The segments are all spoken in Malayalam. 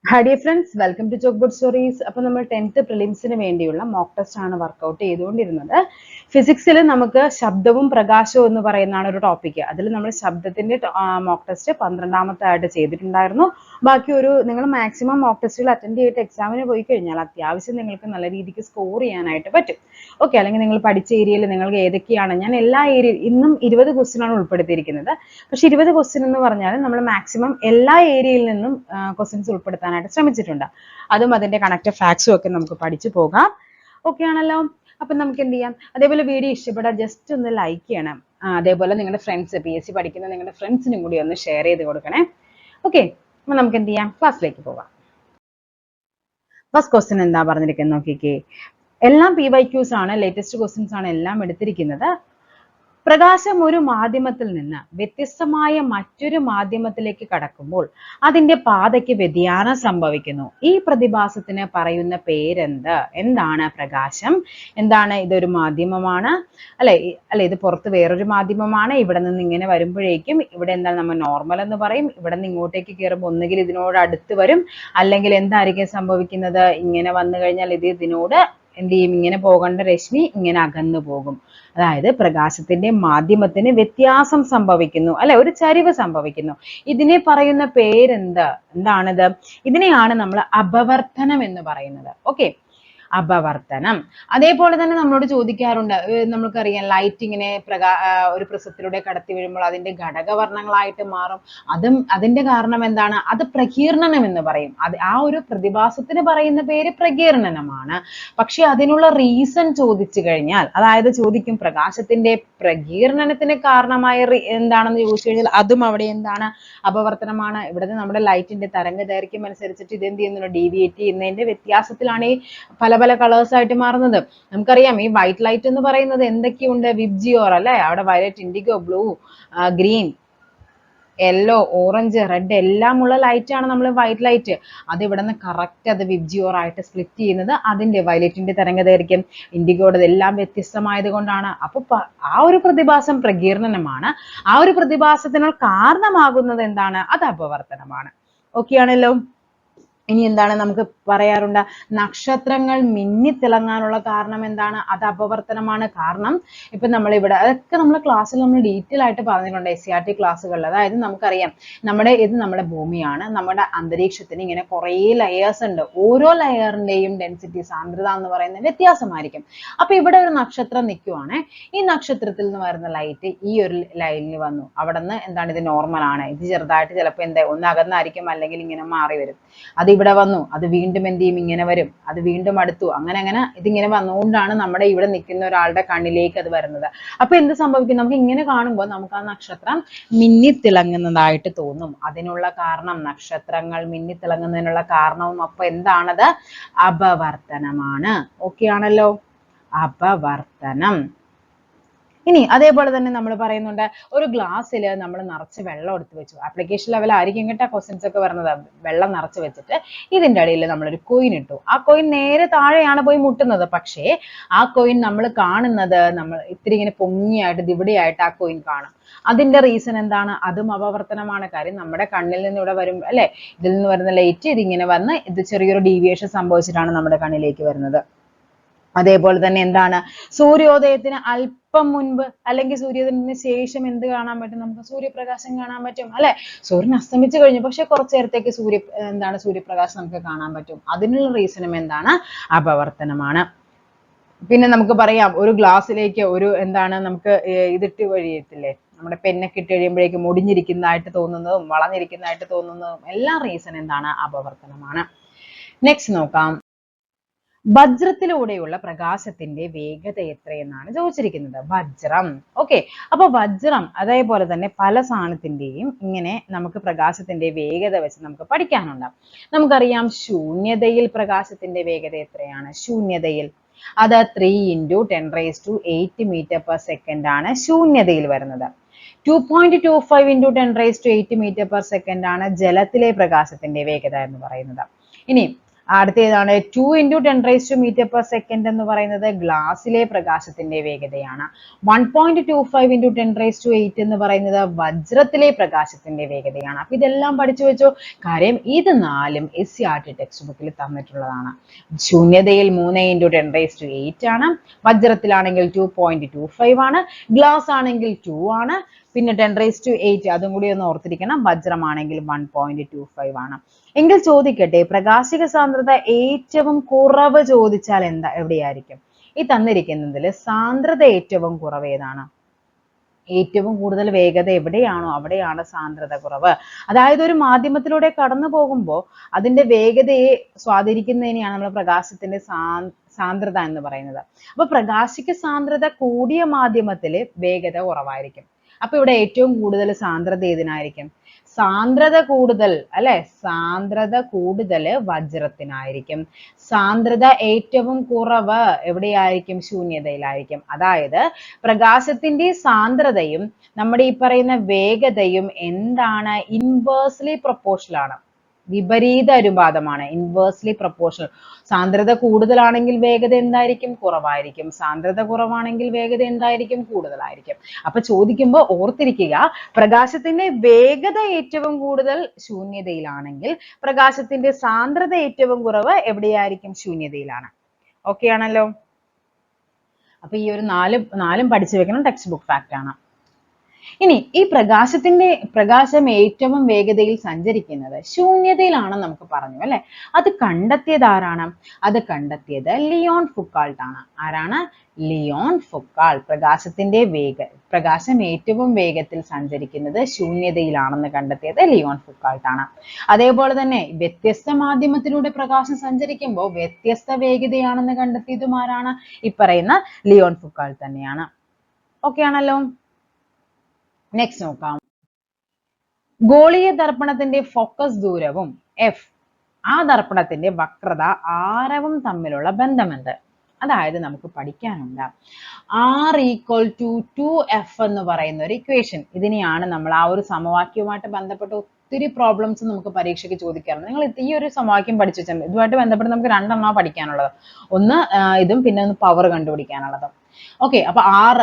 Hi dear friends, welcome to Chalkboard Stories. അപ്പോൾ നമ്മൾ 10th പ്രിലിംസിന് വേണ്ടിയുള്ള മോക്ക് ടെസ്റ്റ് ആണ് വർക്ക്ഔട്ട് ചെയ്തുകൊണ്ടിരുന്നത്. ഫിസിക്സിൽ നമുക്ക് ശബ്ദവും പ്രകാശവും എന്ന് പറയുന്നതാണ് ഒരു ടോപ്പിക്. അതിൽ നമ്മൾ ശബ്ദത്തിന്റെ മോക്ക് ടെസ്റ്റ് 12ാമത്തെ ആയിട്ട് ചെയ്തിട്ടുണ്ടായിരുന്നു. ബാക്കി നിങ്ങൾ മാക്സിമം മോക്ക് ടെസ്റ്റുകൾ അറ്റൻഡ് ചെയ്തിട്ട് എക്സാമിന് പോയി കഴിഞ്ഞാൽ അത്യാവശ്യം നിങ്ങൾക്ക് നല്ല രീതിക്ക് സ്കോർ ചെയ്യാനായിട്ട് പറ്റും. ഓക്കെ, അല്ലെങ്കിൽ നിങ്ങൾ പഠിച്ച ഏരിയയിൽ നിങ്ങൾക്ക് ഏതൊക്കെയാണ്, ഞാൻ എല്ലാ ഏരിയയിൽ ഇന്നും 20 ക്വസ്റ്റ്യൻ ആണ് ഉൾപ്പെടുത്തിയിരിക്കുന്നത്. പക്ഷെ 20 ക്വസ്റ്റ്യൻ എന്ന് പറഞ്ഞാൽ നമ്മൾ മാക്സിമം എല്ലാ ഏരിയയിൽ നിന്നും ക്വസ്റ്റ്യൻസ് ഉൾപ്പെടുത്താനായിട്ട് ശ്രമിച്ചിട്ടുണ്ട്. അതും അതിന്റെ കണക്റ്റഡ് ഫാക്ട്സും ഒക്കെ നമുക്ക് പഠിച്ചു പോകാം. ഓക്കെ ആണല്ലോ? അപ്പൊ നമുക്ക് എന്ത് ചെയ്യാം, അതേപോലെ വീഡിയോ ഇഷ്ടപ്പെട്ടാൽ ജസ്റ്റ് ഒന്ന് ലൈക്ക് ചെയ്യണം. അതേപോലെ നിങ്ങളുടെ ഫ്രണ്ട്സ്, PSC പഠിക്കുന്ന നിങ്ങളുടെ ഫ്രണ്ട്സിനും കൂടി ഒന്ന് ഷെയർ ചെയ്ത് കൊടുക്കണേ. ഓക്കെ, അപ്പൊ നമുക്ക് എന്ത് ചെയ്യാം, ക്ലാസ്സിലേക്ക് പോകാം. ഫസ്റ്റ് ക്വസ്റ്റ്യൻ എന്താ പറഞ്ഞിരിക്കുന്നത് നോക്കിക്കേ. എല്ലാം PYQs ആണ്, ലേറ്റസ്റ്റ് ക്വസ്റ്റ്യൻസ് ആണ് എല്ലാം എടുത്തിരിക്കുന്നത്. പ്രകാശം ഒരു മാധ്യമത്തിൽ നിന്ന് വ്യത്യസ്തമായ മറ്റൊരു മാധ്യമത്തിലേക്ക് കടക്കുമ്പോൾ അതിന്റെ പാതയ്ക്ക് വ്യതിയാനം സംഭവിക്കുന്നു. ഈ പ്രതിഭാസത്തിന് പറയുന്ന പേരെന്ത്? എന്താണ് പ്രകാശം? എന്താണ്? ഇതൊരു മാധ്യമമാണ് അല്ലെ? ഇത് പുറത്ത് വേറൊരു മാധ്യമമാണ്. ഇവിടെ നിന്ന് ഇങ്ങനെ വരുമ്പോഴേക്കും ഇവിടെ എന്താണ് നമ്മൾ നോർമൽ എന്ന് പറയും. ഇവിടെ നിന്ന് ഇങ്ങോട്ടേക്ക് കയറുമ്പോൾ ഒന്നുകിൽ ഇതിനോട് അടുത്ത് വരും, അല്ലെങ്കിൽ എന്തായിരിക്കും സംഭവിക്കുന്നത്? ഇങ്ങനെ വന്നു കഴിഞ്ഞാൽ ഇതിനോട് എന്ത് ചെയ്യും? ഇങ്ങനെ പോകേണ്ട രശ്മി ഇങ്ങനെ അകന്നു പോകും. അതായത് പ്രകാശത്തിന്റെ മാധ്യമത്തിന് വ്യത്യാസം സംഭവിക്കുന്നു അല്ലെ, ഒരു ചരിവ് സംഭവിക്കുന്നു. ഇതിനെ പറയുന്ന പേരെന്ത്? എന്താണിത്? ഇതിനെയാണ് നമ്മൾ അപവർത്തനം എന്ന് പറയുന്നത്. ഓക്കെ, അപവർത്തനം. അതേപോലെ തന്നെ നമ്മളോട് ചോദിക്കാറുണ്ട്, നമുക്കറിയാം ലൈറ്റ് ഇങ്ങനെ ഒരു പ്രിസത്തിലൂടെ കടത്തി വീഴുമ്പോൾ അതിന്റെ ഘടകവർണ്ണങ്ങളായിട്ട് മാറും. അതിന്റെ കാരണം എന്താണ്? അത് പ്രകീർണനം എന്ന് പറയും. ആ ഒരു പ്രതിഭാസത്തിന് പറയുന്ന പേര് പ്രകീർണനമാണ്. പക്ഷെ അതിനുള്ള റീസൺ ചോദിച്ചു കഴിഞ്ഞാൽ, അതായത് ചോദിക്കും പ്രകാശത്തിന്റെ പ്രകീർണനത്തിന് കാരണമായ എന്താണെന്ന് ചോദിച്ചു കഴിഞ്ഞാൽ അതും അവിടെ എന്താണ്? അപവർത്തനമാണ്. ഇവിടുന്ന് നമ്മുടെ ലൈറ്റിന്റെ തരംഗ ദൈർഘ്യം അനുസരിച്ചിട്ട് ഇത് എന്ത് ചെയ്യുന്നു? ഡീവിയേറ്റ് ചെയ്യുന്നതിന്റെ വ്യത്യാസത്തിലാണ് ഈ പല പല കളേഴ്സ് ആയിട്ട് മാറുന്നത്. നമുക്കറിയാം ഈ വൈറ്റ് ലൈറ്റ് എന്ന് പറയുന്നത് എന്തൊക്കെയുണ്ട്? വിബ്ജിയോർ അല്ലെ, അവിടെ violet, IndiGo, blue, green, yellow, orange, red എല്ലാം ഉള്ള ലൈറ്റ് ആണ് നമ്മൾ വൈറ്റ് ലൈറ്റ്. അത് ഇവിടെ നിന്ന് കറക്റ്റ് അത് വിബ്ജിയോർ ആയിട്ട് സ്പ്ലിറ്റ് ചെയ്യുന്നത് അതിന്റെ വയലറ്റിന്റെ തരംഗദൈർഘ്യം, ഇൻഡിഗോയുടെ എല്ലാം വ്യത്യസ്തമായത് കൊണ്ടാണ്. അപ്പൊ ആ ഒരു പ്രതിഭാസം പ്രകീർണനമാണ്. ആ ഒരു പ്രതിഭാസത്തിന് കാരണമാകുന്നത് എന്താണ്? അത് അപവർത്തനമാണ്. ഓക്കെ ആണല്ലോ? ഇനി എന്താണ് നമുക്ക് പറയാറുണ്ട്? നക്ഷത്രങ്ങൾ മിന്നിത്തിളങ്ങാനുള്ള കാരണം എന്താണ്? അത് അപവർത്തനമാണ്. കാരണം ഇപ്പൊ നമ്മളിവിടെ അതൊക്കെ നമ്മൾ ക്ലാസ്സിൽ നമ്മൾ ഡീറ്റെയിൽ ആയിട്ട് പറഞ്ഞിട്ടുണ്ട് SCRT ക്ലാസ്സുകളിൽ. അതായത് നമുക്കറിയാം ഇത് നമ്മുടെ ഭൂമിയാണ്. നമ്മുടെ അന്തരീക്ഷത്തിന് ഇങ്ങനെ കുറേ ലെയേഴ്സ് ഉണ്ട്. ഓരോ ലെയറിന്റെയും ഡെൻസിറ്റി, സാന്ദ്രത എന്ന് പറയുന്നത് വ്യത്യാസമായിരിക്കും. അപ്പൊ ഇവിടെ ഒരു നക്ഷത്രം നിൽക്കുവാണ്. ഈ നക്ഷത്രത്തിൽ നിന്ന് വരുന്ന ലൈറ്റ് ഈ ഒരു ലൈനിൽ വന്നു. അവിടെ നിന്ന് എന്താണ്? ഇത് നോർമൽ ആണ്. ഇത് ചെറുതായിട്ട് ചിലപ്പോൾ ഒന്ന് അകന്നായിരിക്കും, അല്ലെങ്കിൽ ഇങ്ങനെ മാറി വരും. അത് ഇവിടെ വന്നു, അത് വീണ്ടും എന്ത് ചെയ്യും? ഇങ്ങനെ വരും. അത് വീണ്ടും അടുത്തു. അങ്ങനെ ഇതിങ്ങനെ വന്നുകൊണ്ടാണ് നമ്മുടെ ഇവിടെ നിൽക്കുന്ന ഒരാളുടെ കണ്ണിലേക്ക് അത് വരുന്നത്. അപ്പൊ എന്ത് സംഭവിക്കും? നമുക്ക് ഇങ്ങനെ കാണുമ്പോൾ നമുക്ക് ആ നക്ഷത്രം മിന്നിത്തിളങ്ങുന്നതായിട്ട് തോന്നും. അതിനുള്ള കാരണം, നക്ഷത്രങ്ങൾ മിന്നിത്തിളങ്ങുന്നതിനുള്ള കാരണവും അപ്പൊ എന്താണത്? അപവർത്തനമാണ്. ഓക്കെ ആണല്ലോ? അപവർത്തനം. ഇനി അതേപോലെ തന്നെ നമ്മൾ പറയുന്നുണ്ട്, ഒരു ഗ്ലാസ്സിൽ നമ്മൾ നിറച്ച് വെള്ളം എടുത്ത് വെച്ചു. ആപ്ലിക്കേഷൻ ലെവൽ ആയിരിക്കും കേട്ടോ ക്വസ്റ്റ്യൻസ് ഒക്കെ വരുന്നത്. വെള്ളം നിറച്ച് വെച്ചിട്ട് ഇതിന്റെ അടിയിൽ നമ്മളൊരു കോയിൻ ഇട്ടു. ആ കോയിൻ നേരെ താഴെയാണ് പോയി മുട്ടുന്നത്. പക്ഷേ ആ കോയിൻ നമ്മൾ കാണുന്നത് നമ്മൾ ഇത്തിരി ഇങ്ങനെ പൊങ്ങിയായിട്ട് ഇവിടെയായിട്ട് ആ കോയിൻ കാണും. അതിന്റെ റീസൺ എന്താണ്? അതും അപവർത്തനമാണ്. കാര്യം നമ്മുടെ കണ്ണിൽ നിന്ന് ഇവിടെ വരും അല്ലെ, ഇതിൽ നിന്ന് വരുന്ന ലൈറ്റ് ഇതിങ്ങനെ വന്ന് ഇത് ചെറിയൊരു ഡീവിയേഷൻ സംഭവിച്ചിട്ടാണ് നമ്മുടെ കണ്ണിലേക്ക് വരുന്നത്. അതേപോലെ തന്നെ എന്താണ്? സൂര്യോദയത്തിന് അല്പം മുൻപ് അല്ലെങ്കിൽ സൂര്യോദയത്തിന് ശേഷം എന്ത് കാണാൻ പറ്റും? നമുക്ക് സൂര്യപ്രകാശം കാണാൻ പറ്റും അല്ലെ. സൂര്യൻ അസ്തമിച്ചു കഴിഞ്ഞു, പക്ഷെ കുറച്ചു നേരത്തേക്ക് സൂര്യപ്രകാശം നമുക്ക് കാണാൻ പറ്റും. അതിനുള്ള റീസണും എന്താണ്? അപവർത്തനമാണ്. പിന്നെ നമുക്ക് പറയാം, ഒരു ഗ്ലാസ്സിലേക്ക് നമുക്ക് ഇതിട്ട് വഴിയത്തില്ലേ, നമ്മുടെ പെന്നൊക്കെ ഇട്ട് കഴിയുമ്പോഴേക്കും ഒടിഞ്ഞിരിക്കുന്നതായിട്ട് തോന്നുന്നതും വളഞ്ഞിരിക്കുന്നതായിട്ട് തോന്നുന്നതും എല്ലാം റീസൺ എന്താണ്? അപവർത്തനമാണ്. നെക്സ്റ്റ് നോക്കാം. വജ്രത്തിലൂടെയുള്ള പ്രകാശത്തിന്റെ വേഗത എത്രയെന്നാണ് ചോദിച്ചിരിക്കുന്നത്. വജ്രം. ഓക്കെ, അപ്പൊ വജ്രം അതേപോലെ തന്നെ പല സാധനത്തിന്റെയും ഇങ്ങനെ നമുക്ക് പ്രകാശത്തിന്റെ വേഗത വെച്ച് നമുക്ക് പഠിക്കാനുണ്ട്. നമുക്കറിയാം ശൂന്യതയിൽ പ്രകാശത്തിന്റെ വേഗത എത്രയാണ്? ശൂന്യതയിൽ അത് 3 × 10⁸ m/s ആണ് ശൂന്യതയിൽ വരുന്നത്. 2.25 × 10⁸ m/s ആണ് ജലത്തിലെ പ്രകാശത്തിന്റെ വേഗത എന്ന് പറയുന്നത്. ഇനി അടുത്ത ഏതാണ് 2 × 10⁻⁷ എന്ന് പറയുന്നത് ഗ്ലാസ്സിലെ പ്രകാശത്തിന്റെ വേഗതയാണ്. 1.25 × 10⁸ എന്ന് പറയുന്നത് വജ്രത്തിലെ പ്രകാശത്തിന്റെ വേഗതയാണ്. അപ്പൊ ഇതെല്ലാം പഠിച്ചു വെച്ചോ. കാര്യം ഇത് നാലും SCERT ടെക്സ്റ്റ് ബുക്കിൽ തന്നിട്ടുള്ളതാണ്. ശൂന്യതയിൽ 3 × 10⁸ ആണ്, വജ്രത്തിലാണെങ്കിൽ 2.25 ആണ്, ഗ്ലാസ് ആണെങ്കിൽ 2 ആണ്, പിന്നെ 10⁸ അതും കൂടി ഒന്ന് ഓർത്തിരിക്കണം. വജ്രമാണെങ്കിൽ 1.25 ആണ്. എങ്കിൽ ചോദിക്കട്ടെ, പ്രകാശിക സാന്ദ്രത ഏറ്റവും കുറവ് ചോദിച്ചാൽ എവിടെയായിരിക്കും? ഈ തന്നിരിക്കുന്നതിൽ സാന്ദ്രത ഏറ്റവും കുറവ് ഏതാണ്? ഏറ്റവും കൂടുതൽ വേഗത എവിടെയാണോ അവിടെയാണ് സാന്ദ്രത കുറവ്. അതായത് ഒരു മാധ്യമത്തിലൂടെ കടന്നു പോകുമ്പോൾ അതിന്റെ വേഗതയെ സ്വാധീനിക്കുന്നതിനെയാണ് നമ്മൾ പ്രകാശത്തിന്റെ സാന്ദ്രത എന്ന് പറയുന്നത്. അപ്പൊ പ്രകാശിക സാന്ദ്രത കൂടിയ മാധ്യമത്തില് വേഗത കുറവായിരിക്കും. അപ്പൊ ഇവിടെ ഏറ്റവും കൂടുതൽ സാന്ദ്രത ഏതിനായിരിക്കും? സാന്ദ്രത കൂടുതൽ അല്ലെ, സാന്ദ്രത കൂടുതൽ വജ്രത്തിനായിരിക്കും. സാന്ദ്രത ഏറ്റവും കുറവ് എവിടെയായിരിക്കും? ശൂന്യതയിലായിരിക്കും. അതായത് പ്രകാശത്തിന്റെ സാന്ദ്രതയും നമ്മുടെ ഈ പറയുന്ന വേഗതയും എന്താണ്? ഇൻവേഴ്സ്ലി പ്രൊപ്പോർഷണൽ ആണ്, വിപരീത അനുപാതമാണ്, ഇൻവേഴ്സ്ലി പ്രൊപ്പോർഷണൽ. സാന്ദ്രത കൂടുതലാണെങ്കിൽ വേഗത എന്തായിരിക്കും? കുറവായിരിക്കും. സാന്ദ്രത കുറവാണെങ്കിൽ വേഗത എന്തായിരിക്കും? കൂടുതലായിരിക്കും. അപ്പൊ ചോദിക്കുമ്പോൾ ഓർത്തിരിക്കുക, പ്രകാശത്തിന്റെ വേഗത ഏറ്റവും കൂടുതൽ ശൂന്യതയിലാണെങ്കിൽ പ്രകാശത്തിന്റെ സാന്ദ്രത ഏറ്റവും കുറവ് എവിടെയായിരിക്കും? ശൂന്യതയിലാണ്. ഓക്കെ ആണല്ലോ. അപ്പൊ ഈ ഒരു നാലും പഠിച്ചു വെക്കണം, ടെക്സ്റ്റ് ബുക്ക് ഫാക്ട് ആണ്. ഇനി ഈ പ്രകാശം ഏറ്റവും വേഗതയിൽ സഞ്ചരിക്കുന്നത് ശൂന്യതയിലാണ് നമുക്ക് പറഞ്ഞു അല്ലെ. അത് കണ്ടെത്തിയത് ആരാണ്? അത് കണ്ടെത്തിയത് ലിയോൺ ഫുക്കാൾട്ട് ആണ്. ആരാണ്? Leon Foucault. പ്രകാശം ഏറ്റവും വേഗത്തിൽ സഞ്ചരിക്കുന്നത് ശൂന്യതയിലാണെന്ന് കണ്ടെത്തിയത് ലിയോൺ ഫുക്കാൾട്ട് ആണ്. അതേപോലെ തന്നെ വ്യത്യസ്ത മാധ്യമത്തിലൂടെ പ്രകാശം സഞ്ചരിക്കുമ്പോൾ വ്യത്യസ്ത വേഗതയാണെന്ന് കണ്ടെത്തിയതും ആരാണ്? ഈ പറയുന്ന ലിയോൺ ഫുക്കാൾട്ട് തന്നെയാണ്. ഓക്കെ ആണല്ലോ. നെക്സ്റ്റ് നോക്കാം. ഗോളീയ ദർപ്പണത്തിന്റെ ഫോക്കസ് ദൂരവും എഫ്, ആ ദർപ്പണത്തിന്റെ വക്രത ആരവും തമ്മിലുള്ള ബന്ധമെന്ത്? അതായത് നമുക്ക് പഠിക്കാനുണ്ട് R = 2F എന്ന് പറയുന്ന ഒരു ഇക്വേഷൻ. ഇതിനെയാണ് നമ്മൾ ആ ഒരു സമവാക്യവുമായിട്ട് ബന്ധപ്പെട്ട് ഒത്തിരി പ്രോബ്ലംസ് നമുക്ക് പരീക്ഷയ്ക്ക് ചോദിക്കാറുണ്ട്. നിങ്ങൾ ഈ ഒരു സമവാക്യം പഠിച്ചു വെച്ചാൽ ഇതുമായിട്ട് ബന്ധപ്പെട്ട് നമുക്ക് രണ്ടെണ്ണമാണ് പഠിക്കാനുള്ളത്. ഒന്ന് ഇതും പിന്നെ ഒന്ന് പവർ കണ്ടുപിടിക്കാനുള്ളതും. ഓക്കെ, അപ്പൊ R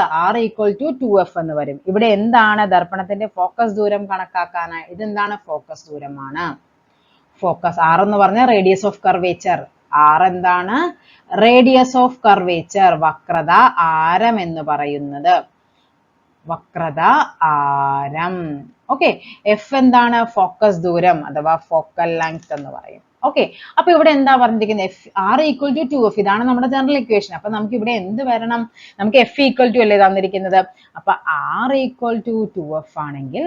= 2F എന്ന് വരും. ഇവിടെ എന്താണ്? ദർപ്പണത്തിന്റെ ഫോക്കസ് ദൂരം കണക്കാക്കാന് ഇതെന്താണ്? ഫോക്കസ് ദൂരമാണ്. ഫോക്കസ് R എന്ന് പറഞ്ഞാൽ റേഡിയസ് ഓഫ് കർവേച്ചർ. R എന്താണ്? റേഡിയസ് ഓഫ് കർവേച്ചർ, വക്രത ആരം എന്ന് പറയുന്നത്. വക്രത ആരം. ഓക്കെ, F എന്താണ്? ഫോക്കസ് ദൂരം അഥവാ ഫോക്കൽ ലെങ്ത് എന്ന് പറയും. ഓക്കെ, അപ്പൊ ഇവിടെ എന്താ പറഞ്ഞിരിക്കുന്നത്? R = 2F, ഇതാണ് നമ്മുടെ ജനറൽ ഇക്വേഷൻ. അപ്പൊ നമുക്ക് ഇവിടെ എന്ത് വരണം? നമുക്ക് F = അല്ലേ തന്നിരിക്കുന്നത്. അപ്പൊ R = 2F ആണെങ്കിൽ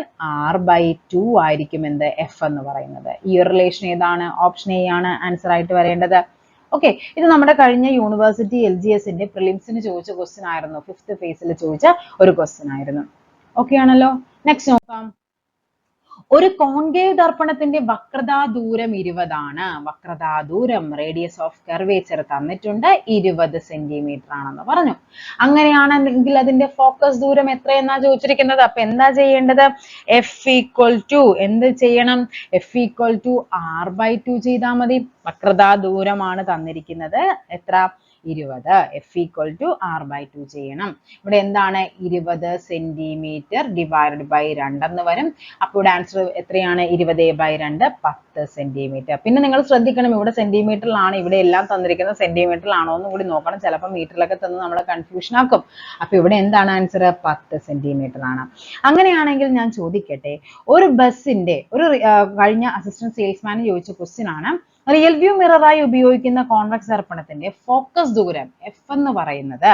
R/2 ആയിരിക്കും എന്ത്? F എന്ന് പറയുന്നത്. ഈ റിലേഷൻ ഏതാണ്? ഓപ്ഷൻ എ ആണ് ആൻസർ ആയിട്ട് വരേണ്ടത്. ഓക്കെ, ഇത് നമ്മുടെ കഴിഞ്ഞ യൂണിവേഴ്സിറ്റി LGSന്റെ പ്രിലിംസിന് ചോദിച്ച ക്വസ്റ്റ്യൻ ആയിരുന്നു. 5th ഫേസിൽ ചോദിച്ച ഒരു ക്വസ്റ്റ്യൻ ആയിരുന്നു. ഓക്കെ ആണല്ലോ. നെക്സ്റ്റ് നോക്കാം. ഒരു കോൺകേവ് ദർപ്പണത്തിന്റെ വക്രതാ ദൂരം 20 ആണ്. വക്രതാ ദൂരം, റേഡിയസ് ഓഫ് കർവേച്ചർ തന്നിട്ടുണ്ട്, 20 സെന്റിമീറ്റർ ആണെന്ന് പറഞ്ഞു. അങ്ങനെയാണെങ്കിൽ അതിന്റെ ഫോക്കസ് ദൂരം എത്രയെന്നാ ചോദിച്ചിരിക്കുന്നത്. അപ്പൊ എന്താ ചെയ്യേണ്ടത്? F = എന്ത് ചെയ്യണം? F = R/2 ചെയ്താൽ മതി. വക്രതാ ദൂരമാണ് തന്നിരിക്കുന്നത്. എത്ര? 20. F = R/2 ചെയ്യണം. ഇവിടെ എന്താണ്? 20 സെന്റിമീറ്റർ ഡിവൈഡഡ് ബൈ 2 എന്ന് വരും. അപ്പോൾ ഇവിടെ ആൻസർ എത്രയാണ്? 20/2 10 സെന്റിമീറ്റർ. പിന്നെ നിങ്ങൾ ശ്രദ്ധിക്കണം, ഇവിടെ സെന്റിമീറ്ററിലാണ്, ഇവിടെ എല്ലാം തന്നിരിക്കുന്നത് സെന്റിമീറ്ററിലാണോ എന്ന് കൂടി നോക്കണം. ചിലപ്പോൾ മീറ്ററിലൊക്കെ തന്ന് നമ്മളെ കൺഫ്യൂഷൻ ആക്കും. അപ്പൊ ഇവിടെ എന്താണ് ആൻസർ? 10 സെന്റിമീറ്റർ ആണ്. അങ്ങനെയാണെങ്കിൽ ഞാൻ ചോദിക്കട്ടെ, ഒരു ബസിന്റെ കഴിഞ്ഞ അസിസ്റ്റന്റ് സെയിൽസ്മാൻ ചോദിച്ച ക്വസ്റ്റ്യൻ ആണ്. റിയൽ വ്യൂ മിററായി ഉപയോഗിക്കുന്ന കോൺവെക്സ് ദർപ്പണത്തിന്റെ ഫോക്കസ് ദൂരം F എന്ന് പറയുന്നത്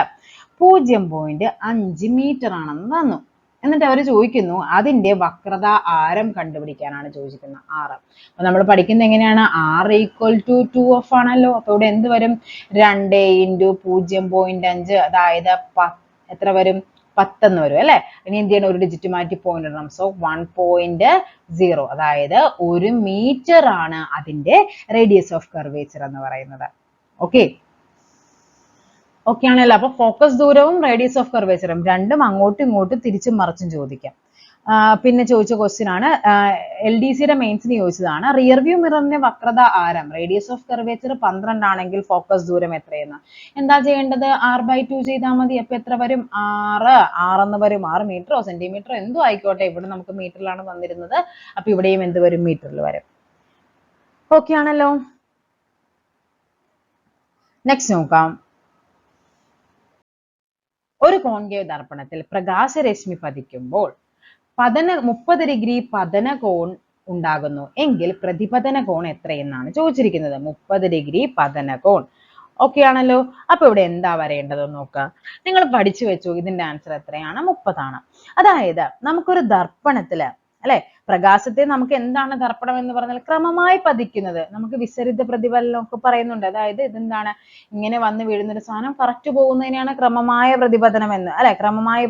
0.5 മീറ്റർ ആണെന്ന് തന്നു. എന്നിട്ട് അവർ ചോദിക്കുന്നു അതിന്റെ വക്രത ആരം കണ്ടുപിടിക്കാനാണ് ചോദിക്കുന്നത്. R. അപ്പൊ നമ്മൾ പഠിക്കുന്നത് എങ്ങനെയാണ്? R = 2F ആണല്ലോ. അപ്പൊ ഇവിടെ എന്ത് വരും? 2 × 0.5, അതായത് എത്ര വരും? 10 എന്ന് വരും അല്ലെ. ഇനി എന്ത് ചെയ്യണം? ഒരു ഡിജിറ്റ് മാറ്റി പോയിന്റ് ഇടണം. സോ 1.0, അതായത് 1 മീറ്റർ ആണ് അതിന്റെ റേഡിയസ് ഓഫ് കർവേച്ചർ എന്ന് പറയുന്നത്. ഓക്കെ ആണല്ലോ. അപ്പൊ ഫോക്കസ് ദൂരവും റേഡിയസ് ഓഫ് കർവേച്ചറും രണ്ടും അങ്ങോട്ടും ഇങ്ങോട്ടും തിരിച്ചും മറിച്ചും ചോദിക്കാം. പിന്നെ ചോദിച്ച ക്വസ്റ്റ്യൻ ആണ്, LDCയുടെ മെയിൻസിന് ചോദിച്ചതാണ്. റിയർ വ്യൂ മിററിന്റെ വക്രത ആരം റേഡിയസ് ഓഫ് കർവേച്ചർ 12 ആണെങ്കിൽ ഫോക്കസ് ദൂരം എത്രയെന്ന്. എന്താ ചെയ്യേണ്ടത്? R/2 ചെയ്താൽ മതി. അപ്പൊ എത്ര വരും? 6 എന്ന് വരും. 6 മീറ്ററോ സെന്റിമീറ്ററോ എന്തോ ആയിക്കോട്ടെ, ഇവിടെ നമുക്ക് മീറ്ററിലാണ് വന്നിരുന്നത്. അപ്പൊ ഇവിടെയും എന്ത് വരും? മീറ്ററിൽ വരും. ഓക്കെ ആണല്ലോ. നെക്സ്റ്റ് നോക്കാം. ഒരു കോൺകേവ് ദർപ്പണത്തിൽ പ്രകാശരശ്മി പതിക്കുമ്പോൾ 30 ഡിഗ്രി പതന കോൺ ഉണ്ടാകുന്നു എങ്കിൽ പ്രതിപതന കോൺ എത്രയെന്നാണ് ചോദിച്ചിരിക്കുന്നത്. 30 ഡിഗ്രി പതന കോൺ. ഓക്കെ ആണല്ലോ. അപ്പൊ ഇവിടെ എന്താ വരേണ്ടതെന്ന് നോക്കുക. നിങ്ങൾ പഠിച്ചു വെച്ചു, ഇതിന്റെ ആൻസർ എത്രയാണ്? 30 ആണ്. അതായത് നമുക്കൊരു ദർപ്പണത്തില് അല്ലെ, പ്രകാശത്തെ നമുക്ക് എന്താണ് ദർപ്പണം എന്ന് പറഞ്ഞാൽ ക്രമമായി പതിക്കുന്നത്. നമുക്ക് വിസരിത പ്രതിഫലനം ഒക്കെ പറയുന്നുണ്ട്. അതായത് ഇതെന്താണ്, ഇങ്ങനെ വന്ന് വീഴുന്ന ഒരു സാധനം കറക്റ്റ് പോകുന്നതിനെയാണ് ക്രമമായ പ്രതിപതനം എന്ന്, അല്ലെ, ക്രമമായ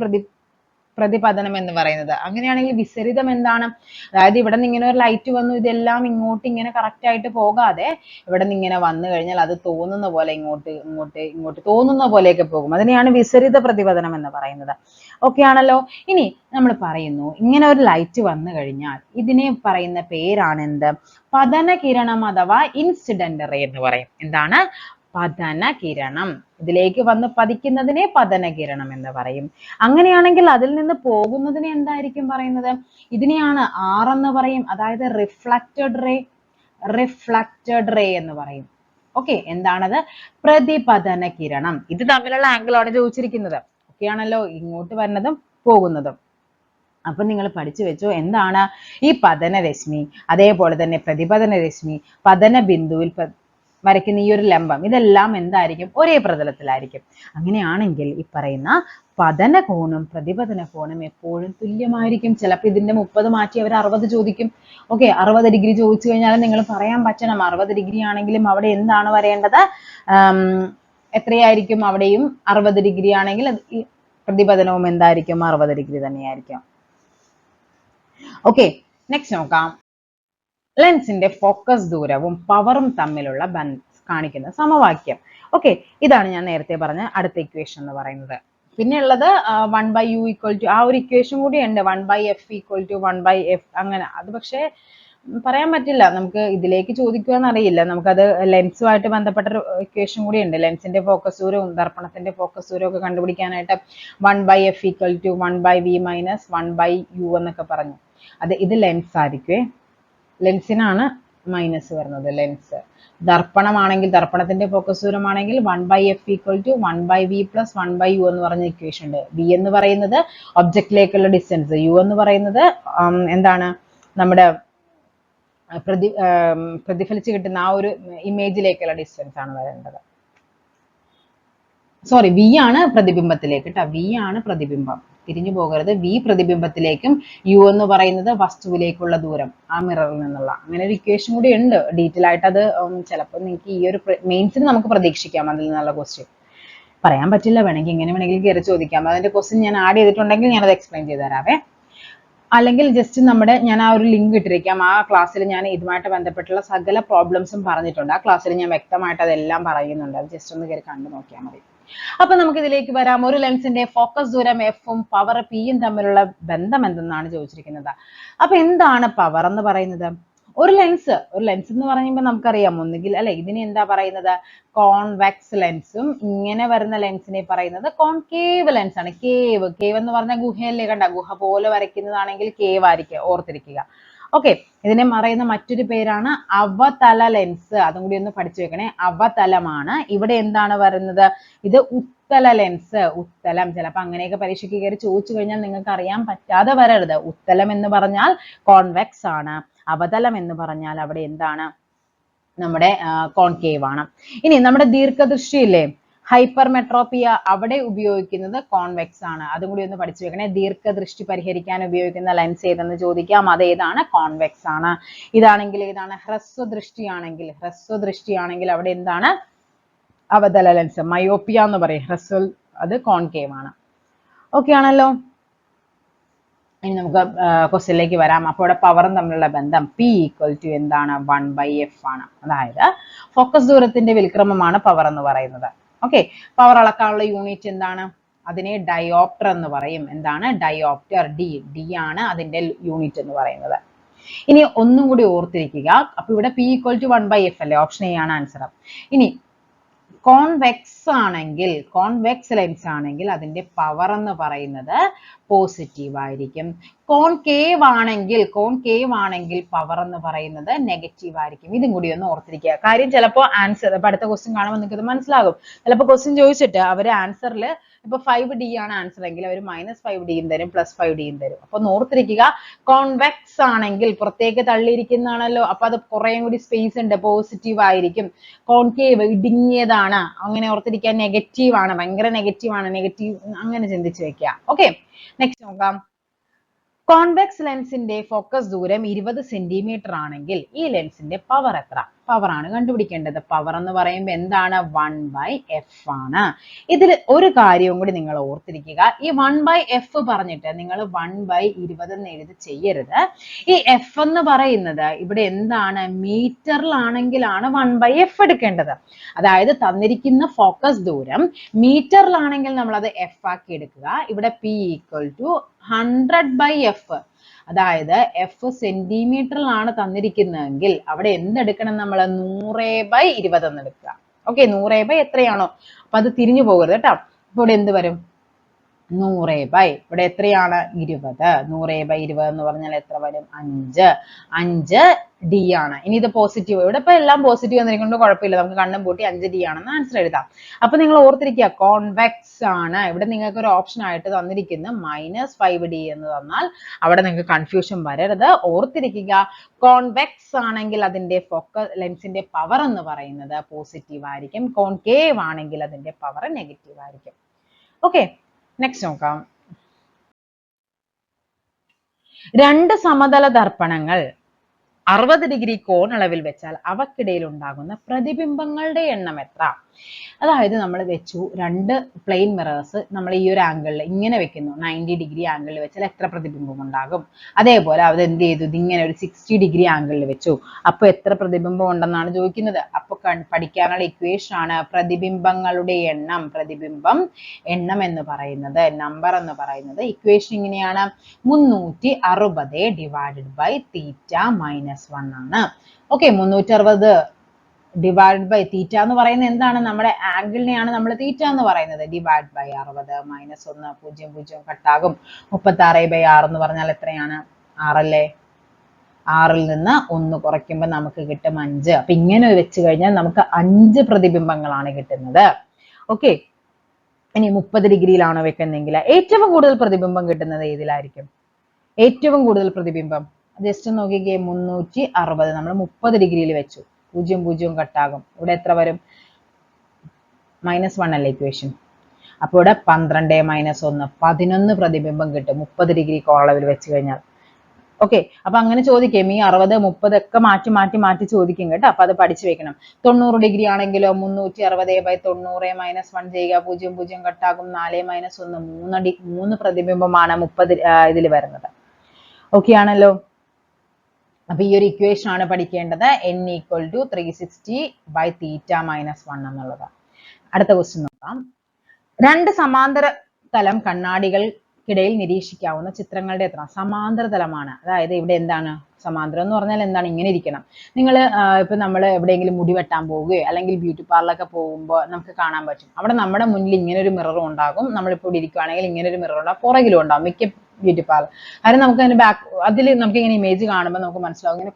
പ്രതിപതനം എന്ന് പറയുന്നത്. അങ്ങനെയാണെങ്കിൽ വിസരിതം എന്താണ്? അതായത് ഇവിടെ നിന്ന് ഇങ്ങനെ ഒരു ലൈറ്റ് വന്നു, ഇതെല്ലാം ഇങ്ങോട്ട് ഇങ്ങനെ കറക്റ്റ് ആയിട്ട് പോകാതെ ഇവിടെ നിന്ന് ഇങ്ങനെ വന്നു കഴിഞ്ഞാൽ അത് തോന്നുന്ന പോലെ ഇങ്ങോട്ട് തോന്നുന്ന പോലെയൊക്കെ പോകും. അതിനെയാണ് വിസരിത പ്രതിപതനം എന്ന് പറയുന്നത്. ഓക്കെ ആണല്ലോ. ഇനി നമ്മൾ പറയുന്നു, ഇങ്ങനെ ഒരു ലൈറ്റ് വന്നു കഴിഞ്ഞാൽ ഇതിനെ പറയുന്ന പേരാണ് എന്ത്? പതന കിരണം അഥവാ ഇൻസിഡന്റ് റേ എന്ന് പറയും. എന്താണ്? പതന കിരണം. ഇതിലേക്ക് വന്ന് പതിക്കുന്നതിനെ പതന കിരണം എന്ന് പറയും. അങ്ങനെയാണെങ്കിൽ അതിൽ നിന്ന് പോകുന്നതിനെ എന്തായിരിക്കും പറയുന്നത്? ഇതിനെയാണ് R എന്ന് പറയും. അതായത് റിഫ്ലക്റ്റഡ് റേ എന്ന് പറയും. ഓക്കെ, എന്താണത്? പ്രതിപതന കിരണം. ഇത് തമ്മിലുള്ള ആംഗിൾ ആണ് ചോദിച്ചിരിക്കുന്നത്. ഓക്കെ ആണല്ലോ, ഇങ്ങോട്ട് വരുന്നതും പോകുന്നതും. അപ്പൊ നിങ്ങൾ പഠിച്ചു വെച്ചോ, എന്താണ് ഈ പതന രശ്മി, അതേപോലെ തന്നെ പ്രതിപതന രശ്മി, പതന ബിന്ദുവിൽ വരയ്ക്കുന്ന ഈ ഒരു ലംബം, ഇതെല്ലാം എന്തായിരിക്കും? ഒരേ പ്രതലത്തിലായിരിക്കും. അങ്ങനെയാണെങ്കിൽ ഈ പറയുന്ന പതന കോണും പ്രതിപതന കോണും എപ്പോഴും തുല്യമായിരിക്കും. ചിലപ്പോൾ ഇതിന്റെ 30 മാറ്റി അവർ 60 ചോദിക്കും. ഓക്കെ, 60 ഡിഗ്രി ചോദിച്ചു കഴിഞ്ഞാൽ നിങ്ങൾ പറയാൻ പറ്റണം 60 ഡിഗ്രി ആണെങ്കിലും അവിടെ എന്താണ് വരേണ്ടത്? എത്രയായിരിക്കും? അവിടെയും 60 ഡിഗ്രി ആണെങ്കിൽ പ്രതിപതനവും എന്തായിരിക്കും? 60 ഡിഗ്രി തന്നെയായിരിക്കും. ഓക്കെ, നെക്സ്റ്റ് നോക്കാം. ലെൻസിന്റെ ഫോക്കസ് ദൂരവും പവറും തമ്മിലുള്ള കാണിക്കുന്ന സമവാക്യം. ഓക്കെ, ഇതാണ് ഞാൻ നേരത്തെ പറഞ്ഞ അടുത്ത ഇക്വേഷൻ എന്ന് പറയുന്നത്. പിന്നെ ഉള്ളത് 1/u = ആ ഒരു ഇക്വേഷൻ കൂടി ഉണ്ട്, 1/f = 1/f. അങ്ങനെ അത് പക്ഷേ പറയാൻ പറ്റില്ല, നമുക്ക് ഇതിലേക്ക് ചോദിക്കുവാന്ന് അറിയില്ല. നമുക്കത് ലെൻസുമായിട്ട് ബന്ധപ്പെട്ട ഒരു ഇക്വേഷൻ കൂടി ഉണ്ട്. ലെൻസിന്റെ ഫോക്കസ് ദൂരവും ദർപ്പണത്തിന്റെ ഫോക്കസ് ദൂരവും ഒക്കെ കണ്ടുപിടിക്കാനായിട്ട് 1/f = 1/v - 1/u എന്നൊക്കെ പറഞ്ഞു. ഇത് ലെൻസ് ആയിരിക്കുവേ, ലെൻസിനാണ് മൈനസ് വരുന്നത്. ലെൻസ് ദർപ്പണമാണെങ്കിൽ, ദർപ്പണത്തിന്റെ ഫോക്കസ് ദൂരമാണെങ്കിൽ 1/f = 1/v + 1/u എന്ന് പറഞ്ഞ ഇക്വേഷൻ ഉണ്ട്. v എന്ന് പറയുന്നത് ഒബ്ജക്റ്റിലേക്കുള്ള ഡിസ്റ്റൻസ്, u എന്ന് പറയുന്നത് എന്താണ്, നമ്മുടെ പ്രതിഫലിച്ച് കിട്ടുന്ന ആ ഒരു ഇമേജിലേക്കുള്ള ഡിസ്റ്റൻസ് ആണ് വരേണ്ടത്. സോറി, v ആണ് പ്രതിബിംബത്തിലേക്ക് കേട്ടോ, v ആണ് പ്രതിബിംബം, തിരിഞ്ഞു പോകരുത്. v പ്രതിബിംബത്തിലേക്കും u എന്ന് പറയുന്നത് വസ്തുവിലേക്കുള്ള ദൂരം, ആ മിററിൽ നിന്നുള്ള. അങ്ങനെ ഒരു ഇക്വേഷൻ കൂടി ഉണ്ട്. ഡീറ്റെയിൽ ആയിട്ട് അത് ചിലപ്പോൾ നിങ്ങൾക്ക് ഈ ഒരു മെയിൻസിന് നമുക്ക് പ്രതീക്ഷിക്കാം അതിൽ നിന്നുള്ള ക്വസ്റ്റ്യൻ. പറയാൻ പറ്റില്ല, വേണമെങ്കിൽ ഇങ്ങനെ വേണമെങ്കിൽ കയറി ചോദിക്കാം. അതിന്റെ ക്വസ്റ്റ്യൻ ഞാൻ ആഡ് ചെയ്തിട്ടുണ്ടെങ്കിൽ ഞാനത് എക്സ്പ്ലെയിൻ ചെയ്ത് തരാവേ. അല്ലെങ്കിൽ ജസ്റ്റ് ഞാൻ ആ ഒരു ലിങ്ക് ഇട്ടിരിക്കാം. ആ ക്ലാസ്സിൽ ഞാൻ ഇതുമായിട്ട് ബന്ധപ്പെട്ടുള്ള സകല പ്രോബ്ലംസും പറഞ്ഞിട്ടുണ്ട്. ആ ക്ലാസ്സിൽ ഞാൻ വ്യക്തമായിട്ട് അതെല്ലാം പറയുന്നുണ്ട്. അത് ജസ്റ്റ് ഒന്ന് കയറി കണ്ടു നോക്കിയാൽ മതി. അപ്പൊ നമുക്ക് ഇതിലേക്ക് വരാം. ഒരു ലെൻസിന്റെ ഫോക്കസ് ദൂരം എഫും പവർ പിയും തമ്മിലുള്ള ബന്ധം എന്തെന്നാണ് ചോദിച്ചിരിക്കുന്നത്. അപ്പൊ എന്താണ് പവർ എന്ന് പറയുന്നത്? ഒരു ലെൻസ് എന്ന് പറയുമ്പോൾ നമുക്കറിയാം, ഒന്നുകിൽ അല്ലെ, ഇതിനെ എന്താ പറയുന്നത്? കോൺവെക്സ് ലെൻസും ഇങ്ങനെ വരുന്ന ലെൻസിനെ പറയുന്നത് കോൺകേവ് ലെൻസ് ആണ്. കേവ് എന്ന് പറഞ്ഞാൽ ഗുഹയല്ലേ, കണ്ട, ഗുഹ പോലെ വരയ്ക്കുന്നതാണെങ്കിൽ കേവ് ആയിരിക്കും, ഓർത്തിരിക്കുക. ഓക്കെ, ഇതിനെ പറയുന്ന മറ്റൊരു പേരാണ് അവതല ലെൻസ്. അതും കൂടി ഒന്ന് പഠിച്ചു വെക്കണേ. അവതലമാണ്. ഇവിടെ എന്താണ് വരുന്നത്? ഇത് ഉത്തല ലെൻസ്. ഉത്തലം ചിലപ്പോൾ അങ്ങനെയൊക്കെ പരീക്ഷയ്ക്ക് കയറി ചോദിച്ചു കഴിഞ്ഞാൽ നിങ്ങൾക്ക് അറിയാൻ പറ്റാതെ വരരുത്. ഉത്തലം എന്ന് പറഞ്ഞാൽ കോൺവെക്സ് ആണ്, അവതലം എന്ന് പറഞ്ഞാൽ അവിടെ എന്താണ്? നമ്മുടെ കോൺകേവ് ആണ്. ഇനി നമ്മുടെ ദീർഘദൃഷ്ടിയില്ലേ, ഹൈപ്പർമെട്രോപ്പിയ, അവിടെ ഉപയോഗിക്കുന്നത് കോൺവെക്സ് ആണ്. അതും കൂടി ഒന്ന് പഠിച്ചു വെക്കണേ. ദീർഘദൃഷ്ടി പരിഹരിക്കാൻ ഉപയോഗിക്കുന്ന ലെൻസ് ഏതെന്ന് ചോദിക്കാം. അത് ഏതാണ്? കോൺവെക്സ് ആണ്. ഇതാണെങ്കിൽ ഏതാണ്? ഹ്രസ്വദൃഷ്ടിയാണെങ്കിൽ അവിടെ എന്താണ്? അവതല ലെൻസ്, മയോപ്പിയ എന്ന് പറയും. അത് കോൺകേവ് ആണ്. ഓക്കെ ആണല്ലോ. ഇനി നമുക്ക് ക്വസ്റ്റ്യനിലേക്ക് വരാം. അപ്പോൾ ഇവിടെ പവറും തമ്മിലുള്ള ബന്ധം P = എന്താണ്? 1/f ആണ്. അതായത് ഫോക്കസ് ദൂരത്തിന്റെ വിൽക്രമമാണ് പവർ എന്ന് പറയുന്നത്. ഓക്കെ, പവർ അളക്കാനുള്ള യൂണിറ്റ് എന്താണ്? അതിനെ ഡയോപ്റ്റർ എന്ന് പറയും. എന്താണ്? ഡയോപ്റ്റർ. ഡി ആണ് അതിന്റെ യൂണിറ്റ് എന്ന് പറയുന്നത്. ഇനി ഒന്നും കൂടി ഓർത്തിരിക്കുക. അപ്പൊ ഇവിടെ P = 1/f അല്ലേ? ഓപ്ഷൻ എ ആണ് ആൻസർ. ഇനി കോൺവെക്സ് ആണെങ്കിൽ, കോൺവെക്സ് ലെൻസ് ആണെങ്കിൽ അതിന്റെ പവർ എന്ന് പറയുന്നത് പോസിറ്റീവ് ആയിരിക്കും. കോൺകേവ് ആണെങ്കിൽ പവർ എന്ന് പറയുന്നത് നെഗറ്റീവ് ആയിരിക്കും. ഇതും കൂടി ഒന്ന് ഓർത്തിരിക്കുക. കാര്യം ചിലപ്പോൾ ആൻസർ ഇപ്പൊ അടുത്ത ക്വസ്റ്റ്യൻ കാണുമ്പോൾ നിങ്ങൾക്ക് ഇത് മനസ്സിലാകും. ചിലപ്പോൾ ക്വസ്റ്റ്യൻ ചോദിച്ചിട്ട് അവർ ആൻസറിൽ ഇപ്പൊ 5D ആണ് ആൻസർ എങ്കിൽ അവർ -5D തരും, +5D തരും. അപ്പൊ ഒന്ന് ഓർത്തിരിക്കുക, കോൺവെക്സ് ആണെങ്കിൽ പുറത്തേക്ക് തള്ളിയിരിക്കുന്നതാണല്ലോ, അപ്പൊ അത് കുറേയും കൂടി സ്പേസ് ഉണ്ട്, പോസിറ്റീവ് ആയിരിക്കും. കോൺകേവ് ഇടുങ്ങിയതാണ്, അങ്ങനെ ഓർത്തിരിക്കുക, നെഗറ്റീവ് ആണ്, ഭയങ്കര നെഗറ്റീവ് ആണ്, നെഗറ്റീവ് അങ്ങനെ ചിന്തിച്ച് വെക്കുക. ഓക്കെ, നെക്സ്റ്റ് നോക്കാം. കോൺവെക്സ് ലെൻസിന്റെ ഫോക്കസ് ദൂരം 20 സെന്റിമീറ്റർ ആണെങ്കിൽ ഈ ലെൻസിന്റെ പവർ എത്ര? പവർ ആണ് കണ്ടുപിടിക്കേണ്ടത്. പവർ എന്ന് പറയുമ്പോൾ എന്താണ്? 1/f ആണ്. ഇതിൽ ഒരു കാര്യവും കൂടി നിങ്ങൾ ഓർത്തിരിക്കുക. ഈ 1/f പറഞ്ഞിട്ട് നിങ്ങൾ 1/20 എന്ന് എഴുതി ചെയ്യരുത്. ഈ f എന്ന് പറയുന്നത് ഇവിടെ എന്താണ്? മീറ്ററിലാണെങ്കിലാണ് 1/f എടുക്കേണ്ടത്. അതായത് തന്നിരിക്കുന്ന ഫോക്കസ് ദൂരം മീറ്ററിലാണെങ്കിൽ നമ്മൾ അത് f ആക്കി എടുക്കുക. ഇവിടെ P = 100/f. അതായത് f സെന്റിമീറ്ററിലാണ് തന്നിരിക്കുന്നതെങ്കിൽ അവിടെ എന്തെടുക്കണം? നമ്മൾ 100/20 എന്ന് എടുക്കുക. ഓക്കെ, 100 എത്രയാണോ അപ്പൊ അത് തിരിഞ്ഞു പോകരുത് കേട്ടോ. അപ്പൊ ഇവിടെ എന്ത് വരും? 100 ഇവിടെ എത്രയാണ്? 20. 100/20 എന്ന് പറഞ്ഞാൽ എത്ര വരും? 5. 5D ആണ്. ഇനി ഇത് പോസിറ്റീവ്, ഇവിടെ ഇപ്പൊ എല്ലാം പോസിറ്റീവ് വന്നിരിക്കുന്നത് കുഴപ്പമില്ല, നമുക്ക് കണ്ണും പൂട്ടി 5D ആണെന്ന് ആൻസർ എഴുതാം. അപ്പൊ നിങ്ങൾ ഓർത്തിരിക്കുക, കോൺവെക്സ് ആണ്. ഇവിടെ നിങ്ങൾക്ക് ഒരു ഓപ്ഷൻ ആയിട്ട് തന്നിരിക്കുന്ന -5D എന്ന് തന്നാൽ അവിടെ നിങ്ങൾക്ക് കൺഫ്യൂഷൻ വരരുത്. ഓർത്തിരിക്കുക, കോൺവെക്സ് ആണെങ്കിൽ അതിന്റെ ഫോക്കസ് ലെൻസിന്റെ പവർ എന്ന് പറയുന്നത് പോസിറ്റീവ് ആയിരിക്കും. കോൺകേവ് ആണെങ്കിൽ അതിന്റെ പവർ നെഗറ്റീവ് ആയിരിക്കും. ഓക്കെ, നെക്സ്റ്റ് നോക്കാം. രണ്ട് സമതല ദർപ്പണങ്ങൾ 60 ഡിഗ്രി കോൺ അളവിൽ വെച്ചാൽ അവക്കിടയിൽ ഉണ്ടാകുന്ന പ്രതിബിംബങ്ങളുടെ എണ്ണം എത്ര? അതായത് നമ്മൾ വെച്ചു രണ്ട് പ്ലെയിൻ മിറേഴ്സ്, നമ്മൾ ഈ ഒരു ആംഗിളിൽ ഇങ്ങനെ വെക്കുന്നു, 90 ഡിഗ്രി ആംഗിളിൽ വെച്ചാൽ എത്ര പ്രതിബിംബം ഉണ്ടാകും? അതേപോലെ അത് എന്ത് ചെയ്തു? ഇതിങ്ങനെ ഒരു 60 ഡിഗ്രി ആംഗിളിൽ വെച്ചു, അപ്പൊ എത്ര പ്രതിബിംബം ഉണ്ടെന്നാണ് ചോദിക്കുന്നത്. അപ്പൊ പഠിക്കാനുള്ള ഇക്വേഷൻ ആണ് പ്രതിബിംബങ്ങളുടെ എണ്ണം. പ്രതിബിംബം എണ്ണം എന്ന് പറയുന്നത്, നമ്പർ എന്ന് പറയുന്നത് ഇക്വേഷൻ ഇങ്ങനെയാണ്: 360 ഡിവൈഡഡ് ബൈ θ - 1 ആണ്. ഓക്കെ, 360 ഡിവൈഡ് ബൈ തീറ്റ എന്ന് പറയുന്നത് എന്താണ്? നമ്മുടെ ആംഗിളിനെയാണ് നമ്മൾ തീറ്റ എന്ന് പറയുന്നത്. Divide by 60 - 1 0 0 കട്ടാകും. 36/6 എന്ന് പറഞ്ഞാൽ എത്രയാണ്? 6 അല്ലേ? 6ൽ നിന്ന് 1 കുറയ്ക്കുമ്പോൾ നമുക്ക് കിട്ടും 5. അപ്പൊ ഇങ്ങനെ വെച്ച് കഴിഞ്ഞാൽ നമുക്ക് 5 പ്രതിബിംബങ്ങളാണ് കിട്ടുന്നത്. ഓക്കെ, ഇനി 30 ഡിഗ്രിയിലാണോ വെക്കുന്നെങ്കിൽ ഏറ്റവും കൂടുതൽ പ്രതിബിംബം കിട്ടുന്നത് ഏതിലായിരിക്കും? ഏറ്റവും കൂടുതൽ പ്രതിബിംബം ജസ്റ്റ് നോക്കിക്കേ, 360 നമ്മൾ 30 ഡിഗ്രിയിൽ വെച്ചു, 0 0 കട്ടാകും. ഇവിടെ എത്ര വരും? -1 അല്ലേ ഇക്വേഷൻ? അപ്പോൾ ഇവിടെ 12 - 1 11 പ്രതിബിംബം കിട്ടും 30 ഡിഗ്രി കോളവിൽ വെച്ച് കഴിഞ്ഞാൽ. ഓക്കെ, അപ്പൊ അങ്ങനെ ചോദിക്കും, ഈ 60 30 ഒക്കെ മാറ്റി മാറ്റി മാറ്റി ചോദിക്കും കേട്ടോ. അപ്പൊ അത് പഠിച്ചു വെക്കണം. 90 ഡിഗ്രി ആണെങ്കിലോ 360/90 - 1 ചെയ്യുക, 0 0 കട്ടാകും. 4 - 1 3 പ്രതിബിംബമാണ് 30 ഇതിൽ വരുന്നത്. ഓക്കെ ആണല്ലോ? അപ്പൊ ഈ ഒരു ഇക്വേഷൻ ആണ് പഠിക്കേണ്ടത്, n = 360/θ - 1 എന്നുള്ളത്. അടുത്ത ക്വസ്റ്റ്യൻ നോക്കാം. രണ്ട് സമാന്തര തലം കണ്ണാടികൾക്കിടയിൽ നിരീക്ഷിക്കാവുന്ന ചിത്രങ്ങളുടെ എത്ര? സമാന്തര തലമാണ്. അതായത് ഇവിടെ എന്താണ് സമാന്തരം എന്ന് പറഞ്ഞാൽ? എന്താണ്? ഇങ്ങനെ ഇരിക്കണം. നിങ്ങൾ ഇപ്പൊ നമ്മൾ എവിടെയെങ്കിലും മുടി വെട്ടാൻ പോവുകയോ അല്ലെങ്കിൽ ബ്യൂട്ടി പാർലറൊക്കെ പോകുമ്പോൾ നമുക്ക് കാണാൻ പറ്റും, അവിടെ നമ്മുടെ മുന്നിൽ ഇങ്ങനെ ഒരു മിററും ഉണ്ടാകും. നമ്മളിപ്പോൾ ഇവിടെ ഇരിക്കുകയാണെങ്കിൽ ഇങ്ങനെ ഒരു മിറർ ഉണ്ടാകും, പുറകിലും ഉണ്ടാകും മിക്ക ബ്യൂട്ടി പാർലർ. കാരണം നമുക്ക് അതിന്റെ അതിൽ നമുക്ക് ഇങ്ങനെ ഇമേജ് കാണുമ്പോൾ നമുക്ക് മനസ്സിലാവും, ഇങ്ങനെ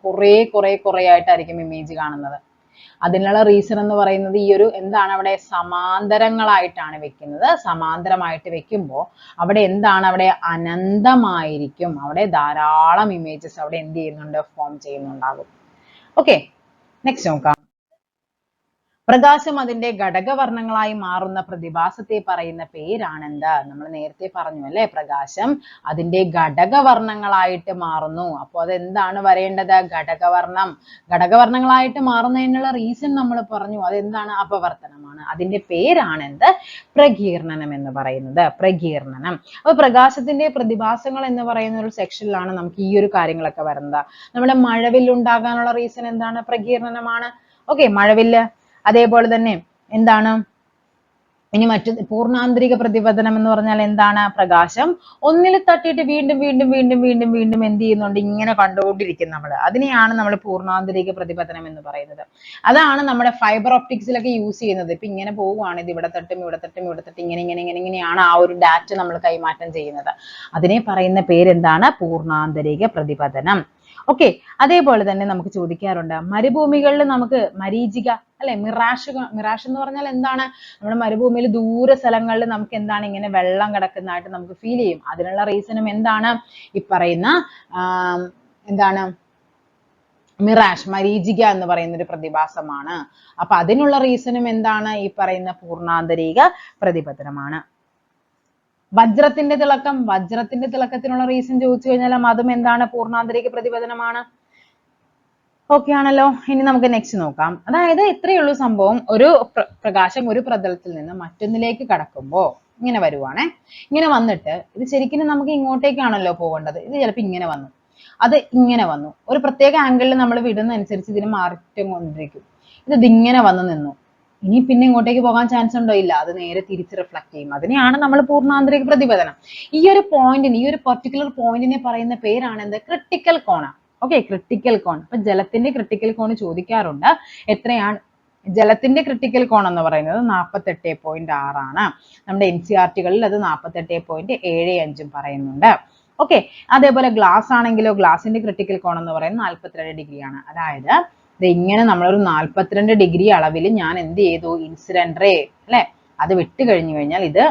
കുറേ ആയിട്ടായിരിക്കും ഇമേജ് കാണുന്നത്. അതിനുള്ള റീസൺ എന്ന് പറയുന്നത് ഈ ഒരു എന്താണ്, അവിടെ സമാന്തരങ്ങളായിട്ടാണ് വെക്കുന്നത്. സമാന്തരമായിട്ട് വെക്കുമ്പോൾ അവിടെ എന്താണ്? അവിടെ അനന്തമായിരിക്കും. അവിടെ ധാരാളം ഇമേജസ് അവിടെ എന്ത് ചെയ്യുന്നുണ്ട്? ഫോം ചെയ്യുന്നുണ്ടാകും. ഓക്കെ, നെക്സ്റ്റ് നോക്കാം. പ്രകാശം അതിന്റെ ഘടകവർണ്ണങ്ങളായി മാറുന്ന പ്രതിഭാസത്തെ പറയുന്ന പേരാണെന്ത്? നമ്മൾ നേരത്തെ പറഞ്ഞു അല്ലേ, പ്രകാശം അതിന്റെ ഘടകവർണ്ണങ്ങളായിട്ട് മാറുന്നു. അപ്പോൾ അതെന്താണ് വരേണ്ടത്? ഘടകവർണ്ണം. ഘടകവർണ്ണങ്ങളായിട്ട് മാറുന്നതിനുള്ള റീസൺ നമ്മൾ പറഞ്ഞു, അതെന്താണ്? അപവർത്തനമാണ്. അതിന്റെ പേരാണെന്ത്? പ്രകീർണനം എന്ന് പറയുന്നത്. പ്രകീർണനം. അപ്പൊ പ്രകാശത്തിന്റെ പ്രതിഭാസങ്ങൾ എന്ന് പറയുന്ന ഒരു സെക്ഷനിലാണ് നമുക്ക് ഈ ഒരു കാര്യങ്ങളൊക്കെ വരുന്നത്. നമ്മുടെ മഴവില്ല് ഉണ്ടാകാനുള്ള റീസൺ എന്താണ്? പ്രകീർണനമാണ്. ഓക്കെ, മഴവില്ല്. അതേപോലെ തന്നെ എന്താണ്? ഇനി മറ്റു പൂർണ്ണാന്തരിക പ്രതിപതനം എന്ന് പറഞ്ഞാൽ എന്താണ്? പ്രകാശം ഒന്നിൽ തട്ടിയിട്ട് വീണ്ടും വീണ്ടും വീണ്ടും വീണ്ടും വീണ്ടും എന്ത് ചെയ്യുന്നുണ്ട്? ഇങ്ങനെ കണ്ടുകൊണ്ടിരിക്കും നമ്മൾ. അതിനെയാണ് നമ്മൾ പൂർണ്ണാന്തരിക പ്രതിപതനം എന്ന് പറയുന്നത്. അതാണ് നമ്മുടെ ഫൈബർ ഒപ്റ്റിക്സിലൊക്കെ യൂസ് ചെയ്യുന്നത്. ഇപ്പൊ ഇങ്ങനെ പോവുകയാണ്, ഇത് ഇവിടെ തട്ടും ഇവിടെ തട്ടും ഇവിടെ തട്ടും ഇങ്ങനെ ഇങ്ങനെ ഇങ്ങനെ ഇങ്ങനെയാണ് ആ ഒരു ഡാറ്റ നമ്മൾ കൈമാറ്റം ചെയ്യുന്നത്. അതിനെ പറയുന്ന പേരെന്താണ്? പൂർണ്ണാന്തരിക പ്രതിപതനം. ഓക്കെ, അതേപോലെ തന്നെ നമുക്ക് ചോദിക്കാറുണ്ട്, മരുഭൂമികളിൽ നമുക്ക് മരീചിക അല്ലെ, മിറാഷ് എന്ന് പറഞ്ഞാൽ എന്താണ്? നമ്മുടെ മരുഭൂമിയിൽ ദൂര സ്ഥലങ്ങളിൽ നമുക്ക് എന്താണ് ഇങ്ങനെ വെള്ളം കിടക്കുന്നതായിട്ട് നമുക്ക് ഫീൽ ചെയ്യും. അതിനുള്ള റീസണും എന്താണ്? ഈ പറയുന്ന എന്താണ് മിറാഷ്, മരീചിക എന്ന് പറയുന്ന ഒരു പ്രതിഭാസമാണ്. അപ്പൊ അതിനുള്ള റീസണും എന്താണ്? ഈ പറയുന്ന പൂർണ്ണാന്തരിക പ്രതിപതനമാണ്. വജ്രത്തിന്റെ തിളക്കത്തിനുള്ള റീസൺ ചോദിച്ചു കഴിഞ്ഞാൽ അതും എന്താണ്? പൂർണ്ണാന്തരിക പ്രതിപതനമാണ്. ഓക്കെ ആണല്ലോ. ഇനി നമുക്ക് നെക്സ്റ്റ് നോക്കാം. അതായത് ഇത്രയേ ഉള്ളൂ സംഭവം. ഒരു പ്രകാശം ഒരു പ്രതലത്തിൽ നിന്ന് മറ്റൊന്നിലേക്ക് കടക്കുമ്പോൾ ഇങ്ങനെ വരുവാണേ. ഇങ്ങനെ വന്നിട്ട് ഇത് ശരിക്കും നമുക്ക് ഇങ്ങോട്ടേക്കാണല്ലോ പോകേണ്ടത്. ഇത് ചിലപ്പോൾ ഇങ്ങനെ വന്നു, അത് ഇങ്ങനെ വന്നു. ഒരു പ്രത്യേക ആംഗിളിൽ നമ്മൾ വിടുന്നതനുസരിച്ച് ഇതിന് മാറ്റം കൊണ്ടിരിക്കും. ഇതിങ്ങനെ വന്നു നിന്നു. ഇനി പിന്നെ ഇങ്ങോട്ടേക്ക് പോകാൻ ചാൻസ് ഉണ്ടോ? ഇല്ല. അത് നേരെ തിരിച്ച് റിഫ്ലക്ട് ചെയ്യും. അതിനെയാണ് നമ്മൾ പൂർണ്ണാന്തരിക പ്രതിപതനം. ഈ ഒരു പോയിന്റിന്, ഈ ഒരു പെർട്ടിക്കുലർ പോയിന്റിനെ പറയുന്ന പേരാണ് എന്ത്? ക്രിട്ടിക്കൽ കോൺ. ഓക്കെ, ക്രിട്ടിക്കൽ കോൺ. അപ്പൊ ജലത്തിന്റെ ക്രിട്ടിക്കൽ കോൺ ചോദിക്കാറുണ്ട്. എത്രയാണ് ജലത്തിന്റെ ക്രിട്ടിക്കൽ കോൺ എന്ന് പറയുന്നത്? 48.6 ആണ്. നമ്മുടെ NCERT-കളിൽ അത് 48.75 പറയുന്നുണ്ട്. ഓക്കെ, അതേപോലെ ഗ്ലാസ് ആണെങ്കിലോ, ഗ്ലാസിന്റെ ക്രിട്ടിക്കൽ കോൺ എന്ന് പറയുന്നത് 42 ഡിഗ്രി ആണ്. അതായത് ഇങ്ങനെ നമ്മളൊരു 42 ഡിഗ്രി അളവിൽ ഞാൻ എന്ത് ചെയ്തു? ഇൻസിഡന്റ് റേ അല്ലെ, അത് വിട്ട് കഴിഞ്ഞു കഴിഞ്ഞാൽ ഇത്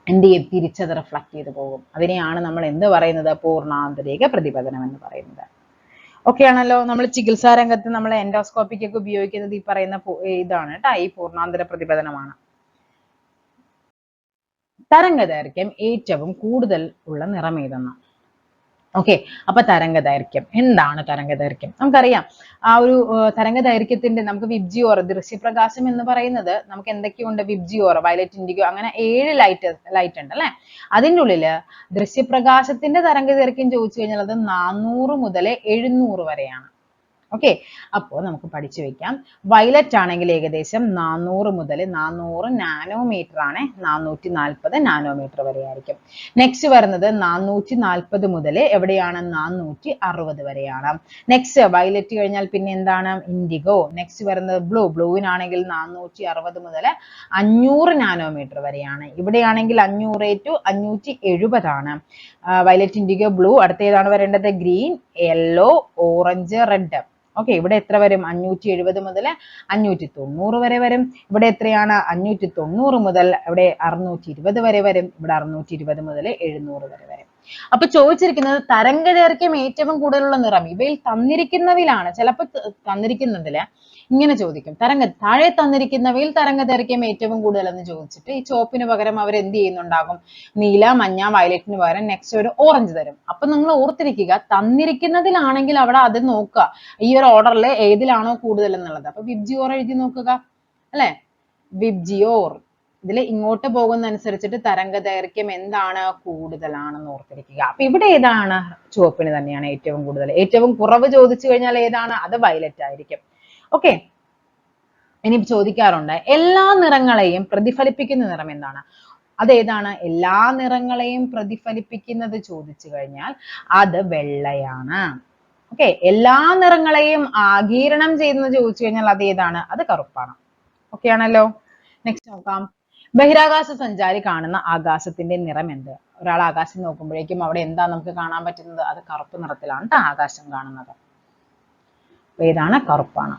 എന്ത് ചെയ്യും? തിരിച്ചത് റിഫ്ലക്ട് ചെയ്ത് പോകും. അതിനെയാണ് നമ്മൾ എന്ത് പറയുന്നത്? പൂർണ്ണാന്തരിക പ്രതിപതനം എന്ന് പറയുന്നത്. ഓക്കെ ആണല്ലോ. നമ്മൾ ചികിത്സാ രംഗത്ത് നമ്മൾ എൻഡോസ്കോപ്പിക്കൊക്കെ ഉപയോഗിക്കുന്നത് ഈ പറയുന്ന ഇതാണ് കേട്ടോ, ഈ പൂർണ്ണാന്തര പ്രതിപതനമാണ്. തരംഗദൈർഘ്യം ഏറ്റവും കൂടുതൽ ഉള്ള നിറം ഏതെന്ന്? ഓക്കെ, അപ്പൊ തരംഗദൈർഘ്യം എന്താണ്? തരംഗദൈർഘ്യം നമുക്കറിയാം. ആ ഒരു തരംഗദൈർഘ്യത്തിന്റെ നമുക്ക് വിബ്ജിയോർ, ദൃശ്യപ്രകാശം എന്ന് പറയുന്നത് നമുക്ക് എന്തൊക്കെയുണ്ട്? വിബ്ജിയോർ, വയലറ്റ് ഇൻഡിഗോ, അങ്ങനെ 7 ലൈറ്റ് ഉണ്ട് അല്ലെ. അതിൻ്റെ ഉള്ളില് ദൃശ്യപ്രകാശത്തിന്റെ തരംഗദൈർഘ്യം ചോദിച്ചു കഴിഞ്ഞാൽ അത് 400 മുതൽ 700 വരെയാണ്. ഓക്കെ, അപ്പോൾ നമുക്ക് പഠിച്ചു വെക്കാം. വയലറ്റ് ആണെങ്കിൽ ഏകദേശം 400 മുതൽ 400 നാനോമീറ്റർ ആണ്, 440 നാനോമീറ്റർ വരെ ആയിരിക്കും. നെക്സ്റ്റ് വരുന്നത് 440 മുതൽ എവിടെയാണ്? 460 വരെയാണ്. നെക്സ്റ്റ് വയലറ്റ് കഴിഞ്ഞാൽ പിന്നെ എന്താണ്? ഇൻഡിഗോ. നെക്സ്റ്റ് വരുന്നത് ബ്ലൂ. ബ്ലൂവിനാണെങ്കിൽ 460 മുതൽ 500 നാനോമീറ്റർ വരെയാണ്. ഇവിടെയാണെങ്കിൽ 500 to 570 ആണ്. Violet, IndiGo, blue. അടുത്ത ഏതാണ് വരേണ്ടത്? Green, yellow, orange, red. Okay, ഇവിടെ എത്ര വരും? 570 മുതൽ 590 വരെ വരും. ഇവിടെ എത്രയാണ്? 590 മുതൽ ഇവിടെ 620 വരെ വരും. ഇവിടെ 620 മുതൽ 700 വരെ വരും. അപ്പൊ ചോദിച്ചിരിക്കുന്നത് തരംഗദൈർഘ്യം ഏറ്റവും കൂടുതലുള്ള നിറം. ഇവയിൽ തന്നിരിക്കുന്നവയിലാണ്, ചിലപ്പോൾ തന്നിരിക്കുന്നതില് ഇങ്ങനെ ചോദിക്കും. താഴെ തന്നിരിക്കുന്നവയിൽ തരംഗദൈർഘ്യം ഏറ്റവും കൂടുതൽ എന്ന് ചോദിച്ചിട്ട് ഈ ചുവപ്പിന് പകരം അവർ എന്ത് ചെയ്യുന്നുണ്ടാകും? നീല, മഞ്ഞ, വയലറ്റിന് പകരം നെക്സ്റ്റ് ഒരു ഓറഞ്ച് തരും. അപ്പൊ നിങ്ങൾ ഓർത്തിരിക്കുക, തന്നിരിക്കുന്നതിലാണെങ്കിൽ അവിടെ അത് നോക്കുക, ഈ ഒരു ഓർഡറിൽ ഏതിലാണോ കൂടുതൽ എന്നുള്ളത്. അപ്പൊ വിബ്ജിയോർ എഴുതി നോക്കുക അല്ലെ. വിബ്ജിയോർ ഇതിൽ ഇങ്ങോട്ട് പോകുന്ന അനുസരിച്ചിട്ട് തരംഗദൈർഘ്യം എന്താണ്? കൂടുതലാണെന്ന് ഓർത്തിരിക്കുക. അപ്പൊ ഇവിടെ ഏതാണ്? ചുവപ്പിന് തന്നെയാണ് ഏറ്റവും കൂടുതൽ. ഏറ്റവും കുറവ് ചോദിച്ചു കഴിഞ്ഞാൽ ഏതാണ്? അത് വയലറ്റ് ആയിരിക്കും. ഓക്കെ, ഇനി ചോദിക്കാറുണ്ട് എല്ലാ നിറങ്ങളെയും പ്രതിഫലിപ്പിക്കുന്ന നിറം എന്താണ്? അതേതാണ്? എല്ലാ നിറങ്ങളെയും പ്രതിഫലിപ്പിക്കുന്നത് ചോദിച്ചു കഴിഞ്ഞാൽ അത് വെള്ളയാണ്. ഓക്കെ, എല്ലാ നിറങ്ങളെയും ആഗിരണം ചെയ്യുന്നത് ചോദിച്ചു കഴിഞ്ഞാൽ അത് ഏതാണ്? അത് കറുപ്പാണ്. ഓക്കെ ആണല്ലോ. നെക്സ്റ്റ് നോക്കാം. ബഹിരാകാശ സഞ്ചാരി കാണുന്ന ആകാശത്തിന്റെ നിറം എന്ത്? ഒരാൾ ആകാശം നോക്കുമ്പോഴേക്കും അവിടെ എന്താ നമുക്ക് കാണാൻ പറ്റുന്നത്? അത് കറുപ്പ് നിറത്തിലാണ് ആകാശം കാണുന്നത്. ഏതാണ്? കറുപ്പാണ്.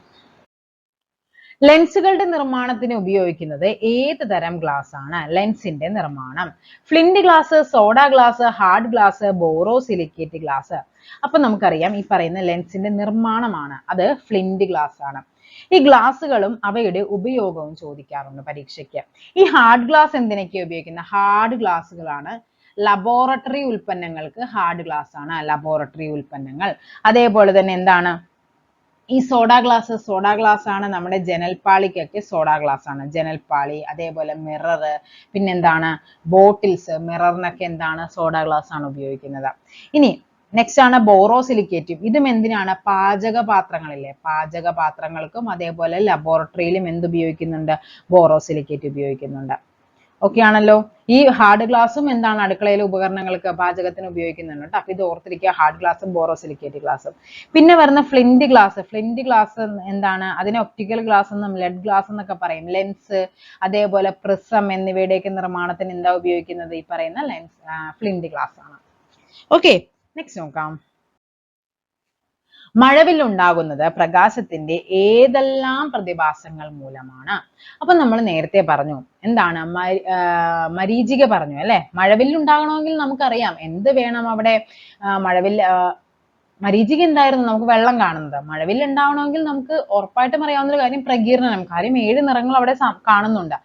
ലെൻസുകളുടെ നിർമ്മാണത്തിന് ഉപയോഗിക്കുന്നത് ഏത് തരം ഗ്ലാസ് ആണ്? ലെൻസിന്റെ നിർമ്മാണം flint glass, soda glass, hard glass, borosilicate glass. അപ്പൊ നമുക്കറിയാം ഈ പറയുന്ന ലെൻസിന്റെ നിർമ്മാണമാണ് അത് ഫ്ലിന്റ് ഗ്ലാസ് ആണ്. ഈ ഗ്ലാസുകളും അവയുടെ ഉപയോഗവും ചോദിക്കാറുണ്ട് പരീക്ഷയ്ക്ക്. ഈ ഹാർഡ് ഗ്ലാസ് എന്തിനൊക്കെ ഉപയോഗിക്കുന്നത്? ഹാർഡ് ഗ്ലാസുകളാണ് ലബോറട്ടറി ഉൽപ്പന്നങ്ങൾക്ക് ഹാർഡ് ഗ്ലാസ് ആണ് ലബോറട്ടറി ഉൽപ്പന്നങ്ങൾ. അതേപോലെ തന്നെ എന്താണ് ഈ സോഡ ഗ്ലാസ് ആണ് നമ്മുടെ ജനൽപ്പാളിക്കൊക്കെ സോഡ ഗ്ലാസ് ആണ്. ജനൽപ്പാളി, അതേപോലെ മിറർ, പിന്നെന്താണ് ബോട്ടിൽസ്, മിററിനൊക്കെ എന്താണ്? സോഡ ഗ്ലാസ് ആണ് ഉപയോഗിക്കുന്നത്. ഇനി നെക്സ്റ്റ് ആണ് ബോറോസിലിക്കേറ്റും. ഇതും എന്തിനാണ്? പാചകപാത്രങ്ങളില്ലേ, പാചകപാത്രങ്ങൾക്കും അതേപോലെ ലബോറട്ടറിയിലും എന്ത് ഉപയോഗിക്കുന്നുണ്ട്? ബോറോസിലിക്കേറ്റ് ഉപയോഗിക്കുന്നുണ്ട്. ഓക്കെ ആണല്ലോ. ഈ ഹാർഡ് ഗ്ലാസും എന്താണ്? അടുക്കളയിലെ ഉപകരണങ്ങൾക്ക് പാചകത്തിന് ഉപയോഗിക്കുന്നുണ്ട് കേട്ടോ. അപ്പൊ ഇത് ഓർത്തിരിക്കുക, ഹാർഡ് ഗ്ലാസും ബോറോസിലിക്കേറ്റ് ഗ്ലാസും. പിന്നെ വരുന്ന ഫ്ലിന്റ് ഗ്ലാസ്. ഫ്ലിന്റ് ഗ്ലാസ് എന്താണ്? അതിനെ ഒപ്റ്റിക്കൽ ഗ്ലാസ് എന്നും ലെഡ് ഗ്ലാസ് എന്നൊക്കെ പറയും. ലെൻസ് അതേപോലെ പ്രിസം എന്നിവയുടെയൊക്കെ നിർമ്മാണത്തിന് എന്താ ഉപയോഗിക്കുന്നത്? ഈ പറയുന്ന ലെൻസ് ഫ്ലിന്റ് ഗ്ലാസ് ആണ്. ഓക്കെ, നെക്സ്റ്റ് നോക്കാം. മഴവിൽ ഉണ്ടാകുന്നത് പ്രകാശത്തിന്റെ ഏതെല്ലാം പ്രതിഭാസങ്ങൾ മൂലമാണ്? അപ്പൊ നമ്മൾ നേരത്തെ പറഞ്ഞു എന്താണ്? മരീചിക പറഞ്ഞു അല്ലെ. മഴവിൽ ഉണ്ടാകണമെങ്കിൽ നമുക്കറിയാം എന്ത് വേണം അവിടെ? മഴവിൽ മരീചിക എന്തായിരുന്നു? നമുക്ക് വെള്ളം കാണുന്നത്. മഴവിൽ ഉണ്ടാവണമെങ്കിൽ നമുക്ക് ഉറപ്പായിട്ടും അറിയാവുന്ന ഒരു കാര്യം പ്രകീർണനം. കാര്യം 7 നിറങ്ങൾ അവിടെ കാണുന്നുണ്ട്.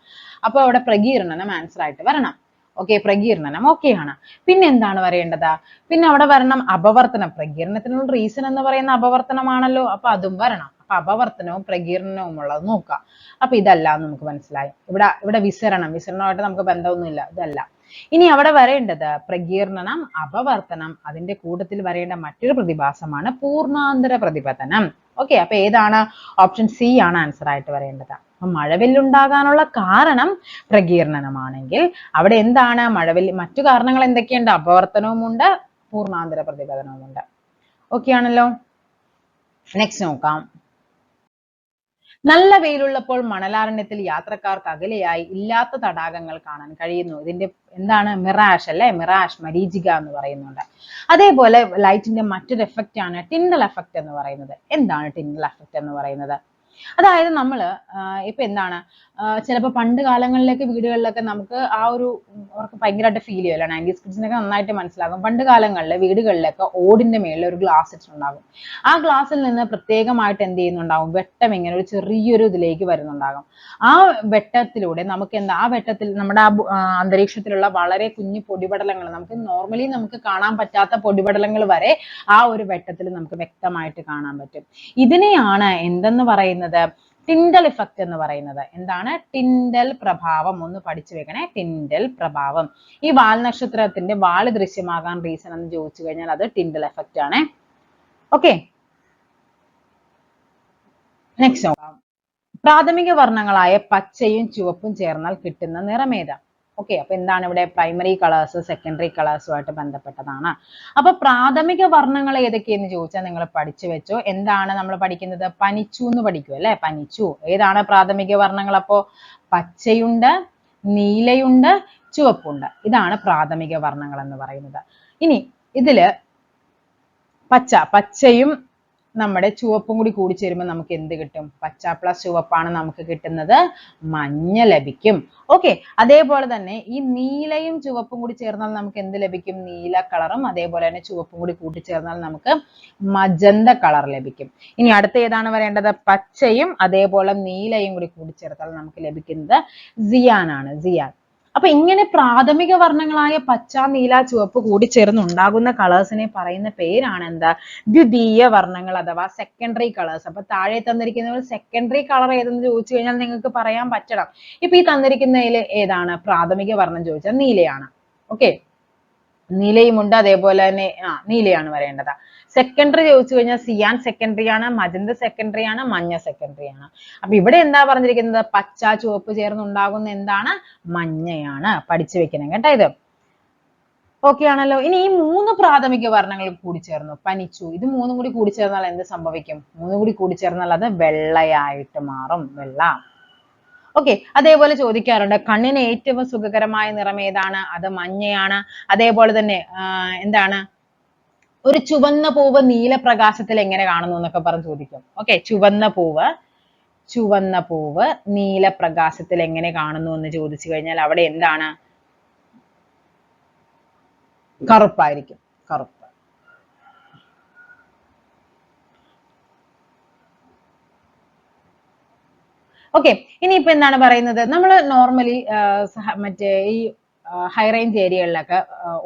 അപ്പൊ അവിടെ പ്രകീർണനം ആൻസർ ആയിട്ട് വരണം. ഓക്കെ, പ്രകീർണനം ഓക്കെ ആണ്. പിന്നെ എന്താണ് വരേണ്ടത്? പിന്നെ അവിടെ വരണം അപവർത്തനം. പ്രകീർണനത്തിനുള്ള റീസൺ എന്ന് പറയുന്ന അപവർത്തനമാണല്ലോ. അപ്പൊ അതും വരണം. അപ്പൊ അപവർത്തനവും പ്രകീർണനവും ഉള്ളത് നോക്കാം. അപ്പൊ ഇതല്ല നമുക്ക് മനസ്സിലായി. ഇവിടെ വിസരണമായിട്ട് നമുക്ക് ബന്ധമൊന്നുമില്ല, ഇതല്ല. ഇനി അവിടെ വരേണ്ടത് പ്രകീർണനം, അപവർത്തനം, അതിന്റെ കൂട്ടത്തിൽ വരേണ്ട മറ്റൊരു പ്രതിഭാസമാണ് പൂർണ്ണാന്തര പ്രതിപതനം. ഓക്കെ, അപ്പൊ ഏതാണ്? ഓപ്ഷൻ സി ആണ് ആൻസർ ആയിട്ട് വരേണ്ടത്. അപ്പൊ മഴവില്ലുണ്ടാകാനുള്ള കാരണം പ്രകീർണനമാണെങ്കിൽ അവിടെ എന്താണ്? മറ്റു കാരണങ്ങൾ എന്തൊക്കെയുണ്ട്? അപവർത്തനവുമുണ്ട്, പൂർണ്ണാന്തര പ്രതിപതനവുമുണ്ട്. ഓക്കെ ആണല്ലോ. നെക്സ്റ്റ് നോക്കാം. നല്ല വെയിലുള്ളപ്പോൾ മണലാരണ്യത്തിൽ യാത്രക്കാർക്ക് അകലെയായി ഇല്ലാത്ത തടാകങ്ങൾ കാണാൻ കഴിയുന്നു. ഇതിന്റെ എന്താണ്? മിറാഷ് അല്ലെ, മിറാഷ്, മരീചിക എന്ന് പറയുന്നുണ്ട്. അതേപോലെ ലൈറ്റിന്റെ മറ്റൊരു എഫക്റ്റ് ആണ് ടിൻഡൽ എഫക്റ്റ് എന്ന് പറയുന്നത്. എന്താണ് ടിൻഡൽ എഫക്റ്റ് എന്ന് പറയുന്നത്? അതായത് നമ്മള് ഇപ്പൊ എന്താണ് ചിലപ്പോൾ പണ്ട് കാലങ്ങളിലേക്ക് വീടുകളിലൊക്കെ നമുക്ക് ആ ഒരു അവർക്ക് ഭയങ്കരമായിട്ട് ഫീൽ ചെയ്യുമല്ലോ. 90s കിഡ്സിനൊക്കെ നന്നായിട്ട് മനസ്സിലാകും. പണ്ട് കാലങ്ങളിൽ വീടുകളിലൊക്കെ ഓടിന്റെ മേളിൽ ഒരു ഗ്ലാസ് ഇട്ടിട്ടുണ്ടാകും. ആ ഗ്ലാസ്സിൽ നിന്ന് പ്രത്യേകമായിട്ട് എന്ത് ചെയ്യുന്നുണ്ടാവും? വെട്ടം ഇങ്ങനെ ഒരു ചെറിയൊരു ഇതിലേക്ക് വരുന്നുണ്ടാകും. ആ വെട്ടത്തിലൂടെ നമുക്ക് എന്താ, ആ വെട്ടത്തിൽ നമ്മുടെ അന്തരീക്ഷത്തിലുള്ള വളരെ കുഞ്ഞു പൊടിപടലങ്ങൾ, നമുക്ക് നോർമലി നമുക്ക് കാണാൻ പറ്റാത്ത പൊടിപടലങ്ങൾ വരെ ആ ഒരു വെട്ടത്തിൽ നമുക്ക് വ്യക്തമായിട്ട് കാണാൻ പറ്റും. ഇതിനെയാണ് എന്തെന്ന് പറയുന്നത്? ടിൻഡൽ ഇഫക്റ്റ് എന്ന് പറയുന്നത്. എന്താണ്? ടിൻഡൽ പ്രഭാവം. ഒന്ന് പഠിച്ചു വെക്കണേ, ടിൻഡൽ പ്രഭാവം. ഈ വാൽ നക്ഷത്രത്തിന്റെ വാല് ദൃശ്യമാകാൻ റീസൺ എന്ന് ചോദിച്ചു കഴിഞ്ഞാൽ അത് ടിൻഡൽ എഫക്റ്റ് ആണ്. ഓക്കെ, നെക്സ്റ്റ് നോക്കാം. പ്രാഥമിക വർണ്ണങ്ങളായ പച്ചയും ചുവപ്പും ചേർന്നാൽ കിട്ടുന്ന നിറമേതാ? ഓക്കെ, അപ്പൊ എന്താണ് ഇവിടെ? പ്രൈമറി കളേഴ്സ് സെക്കൻഡറി കളേഴ്സുമായിട്ട് ബന്ധപ്പെട്ടതാണ്. അപ്പൊ പ്രാഥമിക വർണ്ണങ്ങൾ ഏതൊക്കെയെന്ന് ചോദിച്ചാൽ നിങ്ങൾ പഠിച്ചു വെച്ചോ. എന്താണ് നമ്മൾ പഠിക്കുന്നത്? പനിച്ചു എന്ന് പഠിക്കും അല്ലെ. പനിച്ചു ഏതാണ് പ്രാഥമിക വർണ്ണങ്ങൾ? അപ്പോ പച്ചയുണ്ട്, നീലയുണ്ട്, ചുവപ്പുണ്ട്. ഇതാണ് പ്രാഥമിക വർണ്ണങ്ങൾ എന്ന് പറയുന്നത്. ഇനി ഇതില് പച്ചയും നമ്മുടെ ചുവപ്പും കൂടി കൂടിച്ചേരുമ്പോൾ നമുക്ക് എന്ത് കിട്ടും? പച്ച പ്ലസ് ചുവപ്പാണ് നമുക്ക് കിട്ടുന്നത്, മഞ്ഞ ലഭിക്കും. ഓക്കെ, അതേപോലെ തന്നെ ഈ നീലയും ചുവപ്പും കൂടി ചേർന്നാൽ നമുക്ക് എന്ത് ലഭിക്കും? നീല കളറും അതേപോലെ തന്നെ ചുവപ്പും കൂടി കൂട്ടിച്ചേർന്നാൽ നമുക്ക് മജന്ത കളർ ലഭിക്കും. ഇനി അടുത്ത ഏതാണ് വരേണ്ടത്? പച്ചയും അതേപോലെ നീലയും കൂടി കൂടിച്ചേർത്താൽ നമുക്ക് ലഭിക്കുന്നത് സിയാൻ ആണ്, സിയാൻ. അപ്പൊ ഇങ്ങനെ പ്രാഥമിക വർണ്ണങ്ങളായ പച്ച, നീല, ചുവപ്പ് കൂടി ചേർന്നുണ്ടാകുന്ന കളേഴ്സിനെ പറയുന്ന പേരാണ് എന്താ? ദ്വിതീയ വർണ്ണങ്ങൾ അഥവാ സെക്കൻഡറി കളേഴ്സ്. അപ്പൊ താഴെ തന്നിരിക്കുന്ന സെക്കൻഡറി കളർ ഏതെന്ന് ചോദിച്ചു കഴിഞ്ഞാൽ നിങ്ങൾക്ക് പറയാൻ പറ്റണം. ഇപ്പൊ ഈ തന്നിരിക്കുന്നതിൽ ഏതാണ് പ്രാഥമിക വർണ്ണം ചോദിച്ചാൽ നീലയാണ്. ഓക്കെ, നീലയുമുണ്ട്, അതേപോലെ തന്നെ നീലയാണ് വരേണ്ടത്. സെക്കൻഡറി ചോദിച്ചു കഴിഞ്ഞാൽ സിയാൻ സെക്കൻഡറി ആണ്, മജന്ത സെക്കൻഡറി ആണ്, മഞ്ഞ സെക്കൻഡറി ആണ്. അപ്പൊ ഇവിടെ എന്താ പറഞ്ഞിരിക്കുന്നത്? പച്ച ചുവപ്പ് ചേർന്നുണ്ടാകുന്ന എന്താണ്? മഞ്ഞയാണ്. പഠിച്ചു വെക്കണം കേട്ടോ ഇത്. ഓക്കെ ആണല്ലോ. ഇനി ഈ 3 പ്രാഥമിക വർണ്ണങ്ങൾ കൂടി ചേർന്നു, പനിച്ചു. ഇത് 3 കൂടി കൂടി ചേർന്നാൽ എന്ത് സംഭവിക്കും? 3 കൂടി കൂടി ചേർന്നാൽ അത് വെള്ളയായിട്ട് മാറും, വെള്ള. ഓക്കെ, അതേപോലെ ചോദിക്കാറുണ്ട് കണ്ണിന് ഏറ്റവും സുഖകരമായ നിറം ഏതാണ്? അത് മഞ്ഞയാണ്. അതേപോലെ തന്നെ എന്താണ്? ഒരു ചുവന്ന പൂവ് നീലപ്രകാശത്തിൽ എങ്ങനെ കാണുന്നു എന്നൊക്കെ പറഞ്ഞ് ചോദിക്കും. ഓക്കെ, ചുവന്ന പൂവ് നീലപ്രകാശത്തിൽ എങ്ങനെ കാണുന്നു എന്ന് ചോദിച്ചു കഴിഞ്ഞാൽ അവിടെ എന്താണ്? കറുപ്പായിരിക്കും, കറുപ്പ്. ഓക്കെ, ഇനിയിപ്പോ എന്താണ് പറയുന്നത്? നമ്മൾ നോർമലി മറ്റേ ഈ ഹൈ റേഞ്ച് ഏരിയകളിലൊക്കെ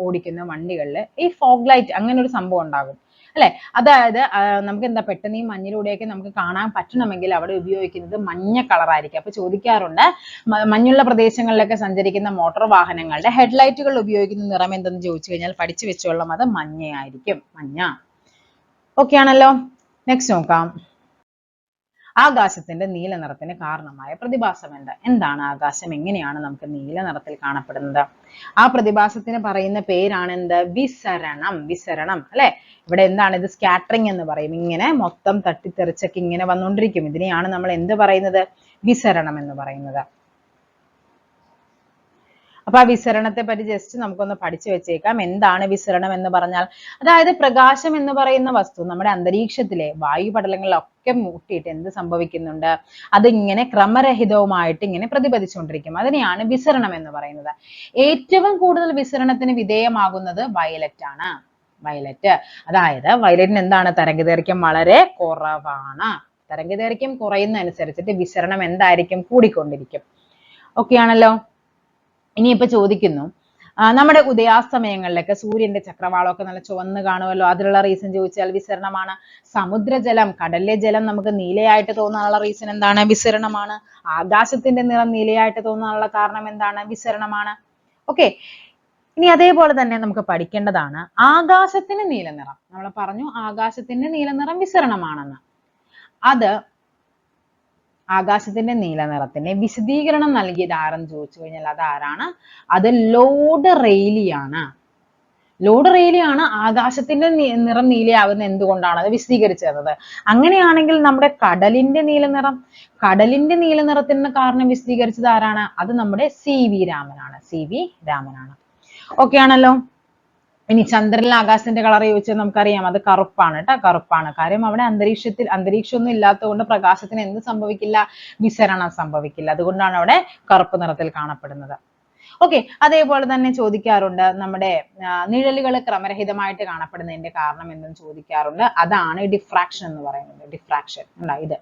ഓടിക്കുന്ന വണ്ടികളിൽ ഈ ഫോഗ് ലൈറ്റ് അങ്ങനെ ഒരു സംഭവം ഉണ്ടാകും അല്ലെ? അതായത് നമുക്ക് എന്താ പെട്ടെന്ന് ഈ മഞ്ഞിലൂടെയൊക്കെ നമുക്ക് കാണാൻ പറ്റണമെങ്കിൽ അവിടെ ഉപയോഗിക്കുന്നത് മഞ്ഞ കളറായിരിക്കും. അപ്പൊ ചോദിക്കാറുണ്ട് മഞ്ഞുള്ള പ്രദേശങ്ങളിലൊക്കെ സഞ്ചരിക്കുന്ന മോട്ടോർ വാഹനങ്ങളുടെ ഹെഡ്ലൈറ്റുകൾ ഉപയോഗിക്കുന്ന നിറം എന്തെന്ന് ചോദിച്ചു കഴിഞ്ഞാൽ പഠിച്ചു വെച്ചോളാം, അത് മഞ്ഞയായിരിക്കും, മഞ്ഞ. ഓക്കെ ആണല്ലോ. നെക്സ്റ്റ് നോക്കാം. ആകാശത്തിന്റെ നീല നിറത്തിന് കാരണമായ പ്രതിഭാസം എന്താണ് ആകാശം എങ്ങനെയാണ് നമുക്ക് നീല നിറത്തിൽ കാണപ്പെടുന്നത്? ആ പ്രതിഭാസത്തിന് പറയുന്ന പേരാണ് എന്ത്? വിസരണം. വിസരണം അല്ലെ? ഇവിടെ എന്താണ് ഇത്? സ്കാറ്ററിംഗ് എന്ന് പറയും. ഇങ്ങനെ മൊത്തം തട്ടിത്തെറിച്ചൊക്കെ ഇങ്ങനെ വന്നുകൊണ്ടിരിക്കും. ഇതിനെയാണ് നമ്മൾ എന്ത് പറയുന്നത്? വിസരണം എന്ന് പറയുന്നത്. അപ്പൊ ആ വിസരണത്തെ പറ്റി ജസ്റ്റ് നമുക്കൊന്ന് പഠിച്ചു വെച്ചേക്കാം. എന്താണ് വിസരണം എന്ന് പറഞ്ഞാൽ? അതായത് പ്രകാശം എന്ന് പറയുന്ന വസ്തു നമ്മുടെ അന്തരീക്ഷത്തിലെ വായുപടലങ്ങളിലൊക്കെ മുട്ടിയിട്ട് എന്ത് സംഭവിക്കുന്നുണ്ട്? അതിങ്ങനെ ക്രമരഹിതവുമായിട്ട് ഇങ്ങനെ പ്രതിപതിച്ചുകൊണ്ടിരിക്കും. അതിനെയാണ് വിസരണം എന്ന് പറയുന്നത്. ഏറ്റവും കൂടുതൽ വിസരണത്തിന് വിധേയമാകുന്നത് വയലറ്റ് ആണ്. വയലറ്റ്. അതായത് വയലറ്റിന് എന്താണ്? തരംഗദൈർഘ്യം വളരെ കുറവാണ്. തരംഗദൈർഘ്യം കുറയുന്നതനുസരിച്ചിട്ട് വിസരണം എന്തായിരിക്കും? കൂടിക്കൊണ്ടിരിക്കും. ഓക്കെ ആണല്ലോ. ഇനിയിപ്പോ ചോദിക്കുന്നു, നമ്മുടെ ഉദയാസ്തമയങ്ങളിലൊക്കെ സൂര്യന്റെ ചക്രവാളമൊക്കെ നല്ല ചുവന്ന് കാണുമല്ലോ, അതിലുള്ള റീസൺ ചോദിച്ചാൽ വിസരണമാണ്. സമുദ്രജലം, കടലിലെ ജലം നമുക്ക് നീലയായിട്ട് തോന്നാനുള്ള റീസൺ എന്താണ്? വിസരണമാണ്. ആകാശത്തിന്റെ നിറം നീലയായിട്ട് തോന്നാനുള്ള കാരണം എന്താണ്? വിസരണമാണ്. ഓക്കെ. ഇനി അതേപോലെ തന്നെ നമുക്ക് പഠിക്കേണ്ടതാണ് ആകാശത്തിന് നീല നിറം. നമ്മൾ പറഞ്ഞു ആകാശത്തിന്റെ നീല നിറം വിസരണമാണെന്ന്. അത് ആകാശത്തിന്റെ നീല നിറത്തിന് വിശദീകരണം നൽകിയത് ആരെന്ന് ചോദിച്ചു കഴിഞ്ഞാൽ അത് ആരാണ്? അത് ലോർഡ് റെയ്ലി ആണ്. ലോർഡ് റെയ്ലി ആണ് ആകാശത്തിന്റെ നിറം നീലയാകുന്ന എന്തുകൊണ്ടാണ് അത് വിശദീകരിച്ചു തന്നത്. അങ്ങനെയാണെങ്കിൽ നമ്മുടെ കടലിന്റെ നീല നിറത്തിന് കാരണം വിശദീകരിച്ചത് ആരാണ്? അത് നമ്മുടെ CV രാമനാണ്. CV രാമനാണ്. ഓക്കെ ആണല്ലോ. ഇനി ചന്ദ്രനിൽ ആകാശത്തിന്റെ കളർ ചോദിച്ചാൽ നമുക്കറിയാം അത് കറുപ്പാണ് കേട്ടോ, കറുപ്പാണ്. കാര്യം അവിടെ അന്തരീക്ഷമൊന്നും ഇല്ലാത്തതുകൊണ്ട് പ്രകാശത്തിന് എന്ത് സംഭവിക്കില്ല? വിസരണം സംഭവിക്കില്ല. അതുകൊണ്ടാണ് അവിടെ കറുപ്പ് നിറത്തിൽ കാണപ്പെടുന്നത്. ഓക്കെ. അതേപോലെ തന്നെ ചോദിക്കാറുണ്ട് നമ്മുടെ നിഴലുകൾ ക്രമരഹിതമായിട്ട് കാണപ്പെടുന്നതിന്റെ കാരണം എന്തെന്ന് ചോദിക്കാറുണ്ട്. അതാണ് ഡിഫ്രാക്ഷൻ എന്ന് പറയുന്നത്. ഡിഫ്രാക്ഷൻ അല്ല, ഇത്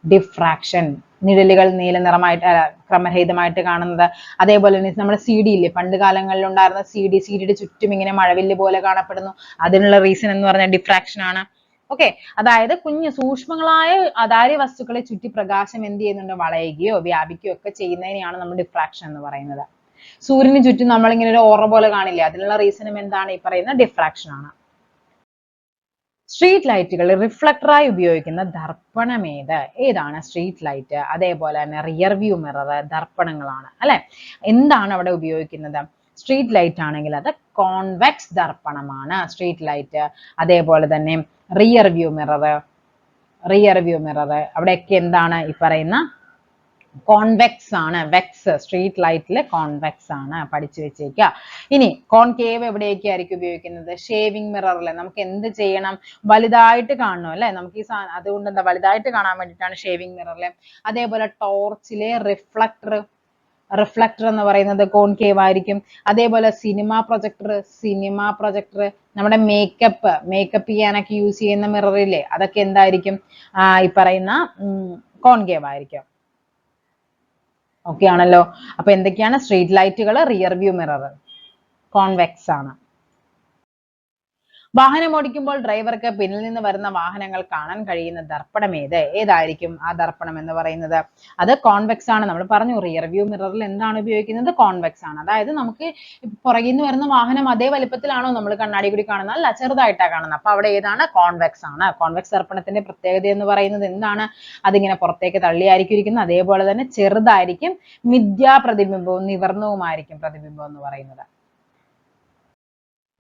ഡിഫ്രാക്ഷൻ. നിഴലുകൾ നീല നിറമായിട്ട് ക്രമരഹിതമായിട്ട് കാണുന്നത്. അതേപോലെ തന്നെ നമ്മുടെ CD ഇല്ലേ, പണ്ട് കാലങ്ങളിൽ ഉണ്ടായിരുന്ന സിഡിയുടെ ചുറ്റും ഇങ്ങനെ മഴവില്ല് പോലെ കാണപ്പെടുന്നു. അതിനുള്ള റീസൺ എന്ന് പറഞ്ഞാൽ ഡിഫ്രാക്ഷൻ ആണ്. ഓക്കെ. അതായത് കുഞ്ഞു സൂക്ഷ്മങ്ങളായ അതാര്യ വസ്തുക്കളെ ചുറ്റി പ്രകാശം എന്ത് ചെയ്യുന്നുണ്ട്? വളയുകയോ വ്യാപിക്കുകയോ ഒക്കെ ചെയ്യുന്നതിനെയാണ് നമ്മൾ ഡിഫ്രാക്ഷൻ എന്ന് പറയുന്നത്. സൂര്യന് ചുറ്റും നമ്മളിങ്ങനെ ഒരു ഓറ പോലെ കാണില്ലേ, അതിനുള്ള റീസണും എന്താണ്? ഈ പറയുന്ന ഡിഫ്രാക്ഷൻ ആണ്. സ്ട്രീറ്റ് ലൈറ്റുകൾ റിഫ്ലക്ടറായി ഉപയോഗിക്കുന്ന ദർപ്പണം ഏതാണ് സ്ട്രീറ്റ് ലൈറ്റ്? അതേപോലെ തന്നെ റിയർ വ്യൂ മിറർ ദർപ്പണങ്ങളാണ് അല്ലെ? എന്താണ് അവിടെ ഉപയോഗിക്കുന്നത്? സ്ട്രീറ്റ് ലൈറ്റ് ആണെങ്കിൽ അത് കോൺവെക്സ് ദർപ്പണമാണ് സ്ട്രീറ്റ് ലൈറ്റ്. അതേപോലെ തന്നെ റിയർ വ്യൂ മിറർ അവിടെയൊക്കെ എന്താണ് ഈ പറയുന്ന കോൺവെക്സ് ആണ്. വെക്സ് സ്ട്രീറ്റ് ലൈറ്റിലെ കോൺവെക്സ് ആണ്, പഠിച്ചു വെച്ചേക്കുക. ഇനി കോൺകേവ് എവിടെയൊക്കെ ആയിരിക്കും ഉപയോഗിക്കുന്നത്? ഷേവിംഗ് മിററിൽ നമുക്ക് എന്ത് ചെയ്യണം? വലുതായിട്ട് കാണണം അല്ലെ? നമുക്ക് ഈ അതുകൊണ്ട് എന്താ വലുതായിട്ട് കാണാൻ വേണ്ടിയിട്ടാണ് ഷേവിംഗ് മിററിൽ. അതേപോലെ ടോർച്ചിലെ റിഫ്ലക്ടർ എന്ന് പറയുന്നത് കോൺകേവ് ആയിരിക്കും. അതേപോലെ സിനിമ പ്രൊജക്ടർ നമ്മുടെ മേക്കപ്പ് ചെയ്യാനൊക്കെ യൂസ് ചെയ്യുന്ന മിററില്ലേ, അതൊക്കെ എന്തായിരിക്കും? ഈ പറയുന്ന കോൺകേവ് ആയിരിക്കും. ഓക്കെ ആണല്ലോ. അപ്പൊ എന്തൊക്കെയാണ്? സ്ട്രീറ്റ് ലൈറ്റുകൾ, റിയർ വ്യൂ മിറർ കോൺവെക്സ് ആണ്. വാഹനം ഓടിക്കുമ്പോൾ ഡ്രൈവർക്ക് പിന്നിൽ നിന്ന് വരുന്ന വാഹനങ്ങൾ കാണാൻ കഴിയുന്ന ദർപ്പണം ഏതായിരിക്കും ആ ദർപ്പണം എന്ന് പറയുന്നത്? അത് കോൺവെക്സ് ആണ്. നമ്മൾ പറഞ്ഞു റിയർ വ്യൂ മിററിൽ എന്താണ് ഉപയോഗിക്കുന്നത്? കോൺവെക്സ് ആണ്. അതായത് നമുക്ക് പുറകിൽ നിന്ന് വരുന്ന വാഹനം അതേ വലിപ്പത്തിലാണോ നമ്മൾ കണ്ണാടി കൂടി കാണുന്നത്? അല്ല, ചെറുതായിട്ടാണ് കാണുന്നത്. അപ്പൊ അവിടെ ഏതാണ്? കോൺവെക്സ് ആണ്. കോൺവെക്സ് ദർപ്പണത്തിന്റെ പ്രത്യേകത എന്ന് പറയുന്നത് എന്താണ്? അതിങ്ങനെ പുറത്തേക്ക് തള്ളിയായിരിക്കും ഇരിക്കുന്നത്. അതേപോലെ തന്നെ ചെറുതായിരിക്കും. മിഥ്യാപ്രതിബിംബവും നിവർന്നവുമായിരിക്കും പ്രതിബിംബം എന്ന് പറയുന്നത്.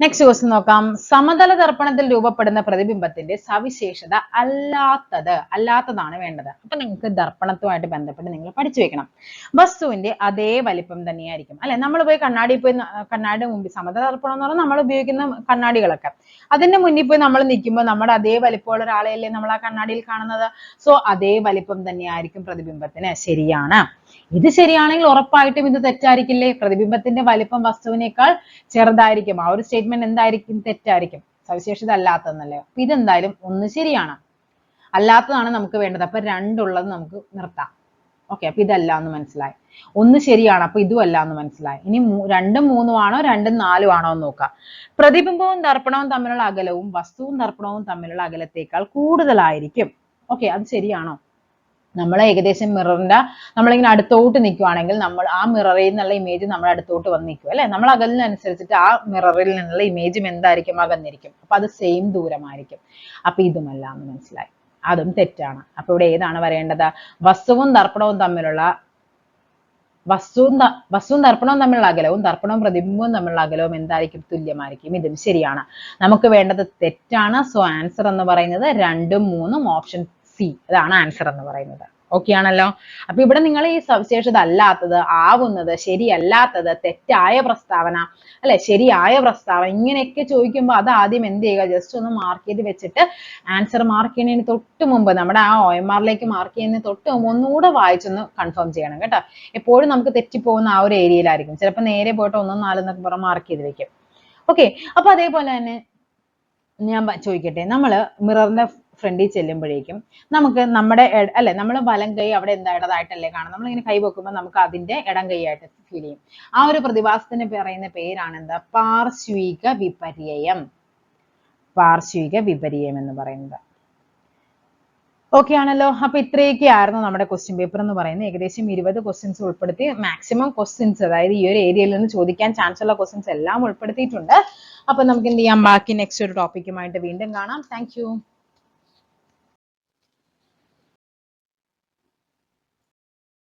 നെക്സ്റ്റ് ക്വസ്റ്റ്യൻ നോക്കാം. സമതല ദർപ്പണത്തിൽ രൂപപ്പെടുന്ന പ്രതിബിംബത്തിന്റെ സവിശേഷത അല്ലാത്തതാണ് വേണ്ടത്. അപ്പൊ നിങ്ങൾക്ക് ദർപ്പണത്തുമായിട്ട് ബന്ധപ്പെട്ട് നിങ്ങൾ പഠിച്ചു വെക്കണം. വസ്തുവിന്റെ അതേ വലിപ്പം തന്നെയായിരിക്കും അല്ലെ? നമ്മൾ പോയി കണ്ണാടിയുടെ മുമ്പിൽ, സമതല ദർപ്പണം എന്ന് പറഞ്ഞാൽ നമ്മൾ ഉപയോഗിക്കുന്ന കണ്ണാടികളൊക്കെ, അതിന്റെ മുന്നിൽ പോയി നമ്മൾ നിൽക്കുമ്പോൾ നമ്മുടെ അതേ വലിപ്പമുള്ള ഒരാളെയല്ലേ നമ്മൾ ആ കണ്ണാടിയിൽ കാണുന്നത്. സോ അതേ വലിപ്പം തന്നെയായിരിക്കും പ്രതിബിംബത്തിന്. ശരിയാണ്. ഇത് ശരിയാണെങ്കിൽ ഉറപ്പായിട്ടും ഇത് തെറ്റായിരിക്കില്ലേ? പ്രതിബിംബത്തിന്റെ വലിപ്പം വസ്തുവിനേക്കാൾ ചെറുതായിരിക്കും. ആ ഒരു സ്റ്റേറ്റ്മെന്റ് എന്തായിരിക്കും? തെറ്റായിരിക്കും. സവിശേഷത അല്ലാത്തതെന്നല്ലേ? അപ്പൊ ഇതെന്തായാലും ഒന്ന് ശരിയാണ്. അല്ലാത്തതാണ് നമുക്ക് വേണ്ടത്. അപ്പൊ രണ്ടുള്ളത് നമുക്ക് നിർത്താം. ഓക്കെ, അപ്പൊ ഇതല്ല എന്ന് മനസ്സിലായി. ഒന്ന് ശരിയാണ്, അപ്പൊ ഇതും അല്ല എന്ന് മനസ്സിലായി. ഇനി രണ്ടും മൂന്നും ആണോ രണ്ടും നാലും ആണോ എന്ന് നോക്കാം. പ്രതിബിംബവും ദർപ്പണവും തമ്മിലുള്ള അകലവും വസ്തുവും ദർപ്പണവും തമ്മിലുള്ള അകലത്തേക്കാൾ കൂടുതലായിരിക്കും. ഓക്കെ, അത് ശരിയാണോ? നമ്മൾ ഏകദേശം മിററിന്റെ നമ്മളിങ്ങനെ അടുത്തോട്ട് നിൽക്കുവാണെങ്കിൽ നമ്മൾ ആ മിററിൽ നിന്നുള്ള ഇമേജ് നമ്മുടെ അടുത്തോട്ട് വന്ന് നിൽക്കും അല്ലെ. നമ്മൾ അകലിനനുസരിച്ചിട്ട് ആ മിററിൽ നിന്നുള്ള ഇമേജും എന്തായിരിക്കും, അകന്നിരിക്കും. അപ്പൊ അത് സെയിം ദൂരമായിരിക്കും. അപ്പൊ ഇതുമല്ല എന്ന് മനസ്സിലായി. അതും തെറ്റാണ്. അപ്പൊ ഇവിടെ ഏതാണ് വരേണ്ടത്? വസ്തുവും ദർപ്പണവും തമ്മിലുള്ള വസ്തുവും ദർപ്പണവും തമ്മിലുള്ള അകലവും ദർപ്പണവും പ്രതിബിംബവും തമ്മിലുള്ള അകലവും എന്തായിരിക്കും? തുല്യമായിരിക്കും. ഇതും ശരിയാണ്. നമുക്ക് വേണ്ടത് തെറ്റാണ്. സോ ആൻസർ എന്ന് പറയുന്നത് 2ഉം 3ഉം ഓപ്ഷൻ സി, അതാണ് ആൻസർ എന്ന് പറയുന്നത്. ഓക്കെ ആണല്ലോ. അപ്പൊ ഇവിടെ നിങ്ങൾ ഈ സവിശേഷത അല്ലാത്തത്, ആവുന്നത്, ശരിയല്ലാത്തത്, തെറ്റായ പ്രസ്താവന അല്ലെ, ശരിയായ പ്രസ്താവന ഇങ്ങനെയൊക്കെ ചോദിക്കുമ്പോൾ അത് ആദ്യം എന്ത് ചെയ്യുക? ജസ്റ്റ് ഒന്ന് മാർക്ക് ചെയ്ത് വെച്ചിട്ട് ആൻസർ മാർക്ക് ചെയ്യുന്നതിന് തൊട്ട് മുമ്പ്, നമ്മുടെ ആ OMR മാർക്ക് ചെയ്യുന്നതിന് തൊട്ട് മുമ്പ് ഒന്നുകൂടെ വായിച്ചൊന്ന് കൺഫേം ചെയ്യണം കേട്ടോ. എപ്പോഴും നമുക്ക് തെറ്റിപ്പോകുന്ന ആ ഒരു ഏരിയയിലായിരിക്കും. ചിലപ്പോൾ നേരെ പോയിട്ട് 1, 4 എന്നൊക്കെ പറഞ്ഞ് മാർക്ക് ചെയ്ത് വെക്കും. ഓക്കെ, അപ്പൊ അതേപോലെ തന്നെ ഞാൻ ചോദിക്കട്ടെ, നമ്മള് മിററിന്റെ ഫ്രണ്ടിൽ ചെല്ലുമ്പോഴേക്കും നമുക്ക് നമ്മുടെ അല്ലെ, നമ്മൾ വലം കൈ അവിടെ എന്താ ഇടതായിട്ടല്ലേ കാണും. നമ്മളിങ്ങനെ കൈ വെക്കുമ്പോൾ നമുക്ക് അതിന്റെ ഇടം കൈയായിട്ട് ഫീൽ ചെയ്യും. ആ ഒരു പ്രതിഭാസത്തിന് പറയുന്ന പേരാണ് എന്താ? പാർശ്വിക വിപര്യം. പാർശ്വിക വിപര്യം എന്ന് പറയുന്നത്. ഓക്കെ ആണല്ലോ. അപ്പൊ ഇത്രയൊക്കെ ആയിരുന്നു നമ്മുടെ ക്വസ്റ്റ്യൻ പേപ്പർ എന്ന് പറയുന്നത്. ഏകദേശം 20 ക്വസ്റ്റ്യൻസ് ഉൾപ്പെടുത്തി മാക്സിമം ക്വസ്റ്റ്യൻസ്, അതായത് ഈ ഒരു ഏരിയയിൽ നിന്ന് ചോദിക്കാൻ ചാൻസ് ഉള്ള ക്വസ്റ്റ്യൻസ് എല്ലാം ഉൾപ്പെടുത്തിയിട്ടുണ്ട്. അപ്പൊ നമുക്ക് എന്ത് ചെയ്യാം? ബാക്കി നെക്സ്റ്റ് ഒരു ടോപ്പിക്കുമായിട്ട് വീണ്ടും കാണാം. Thank you.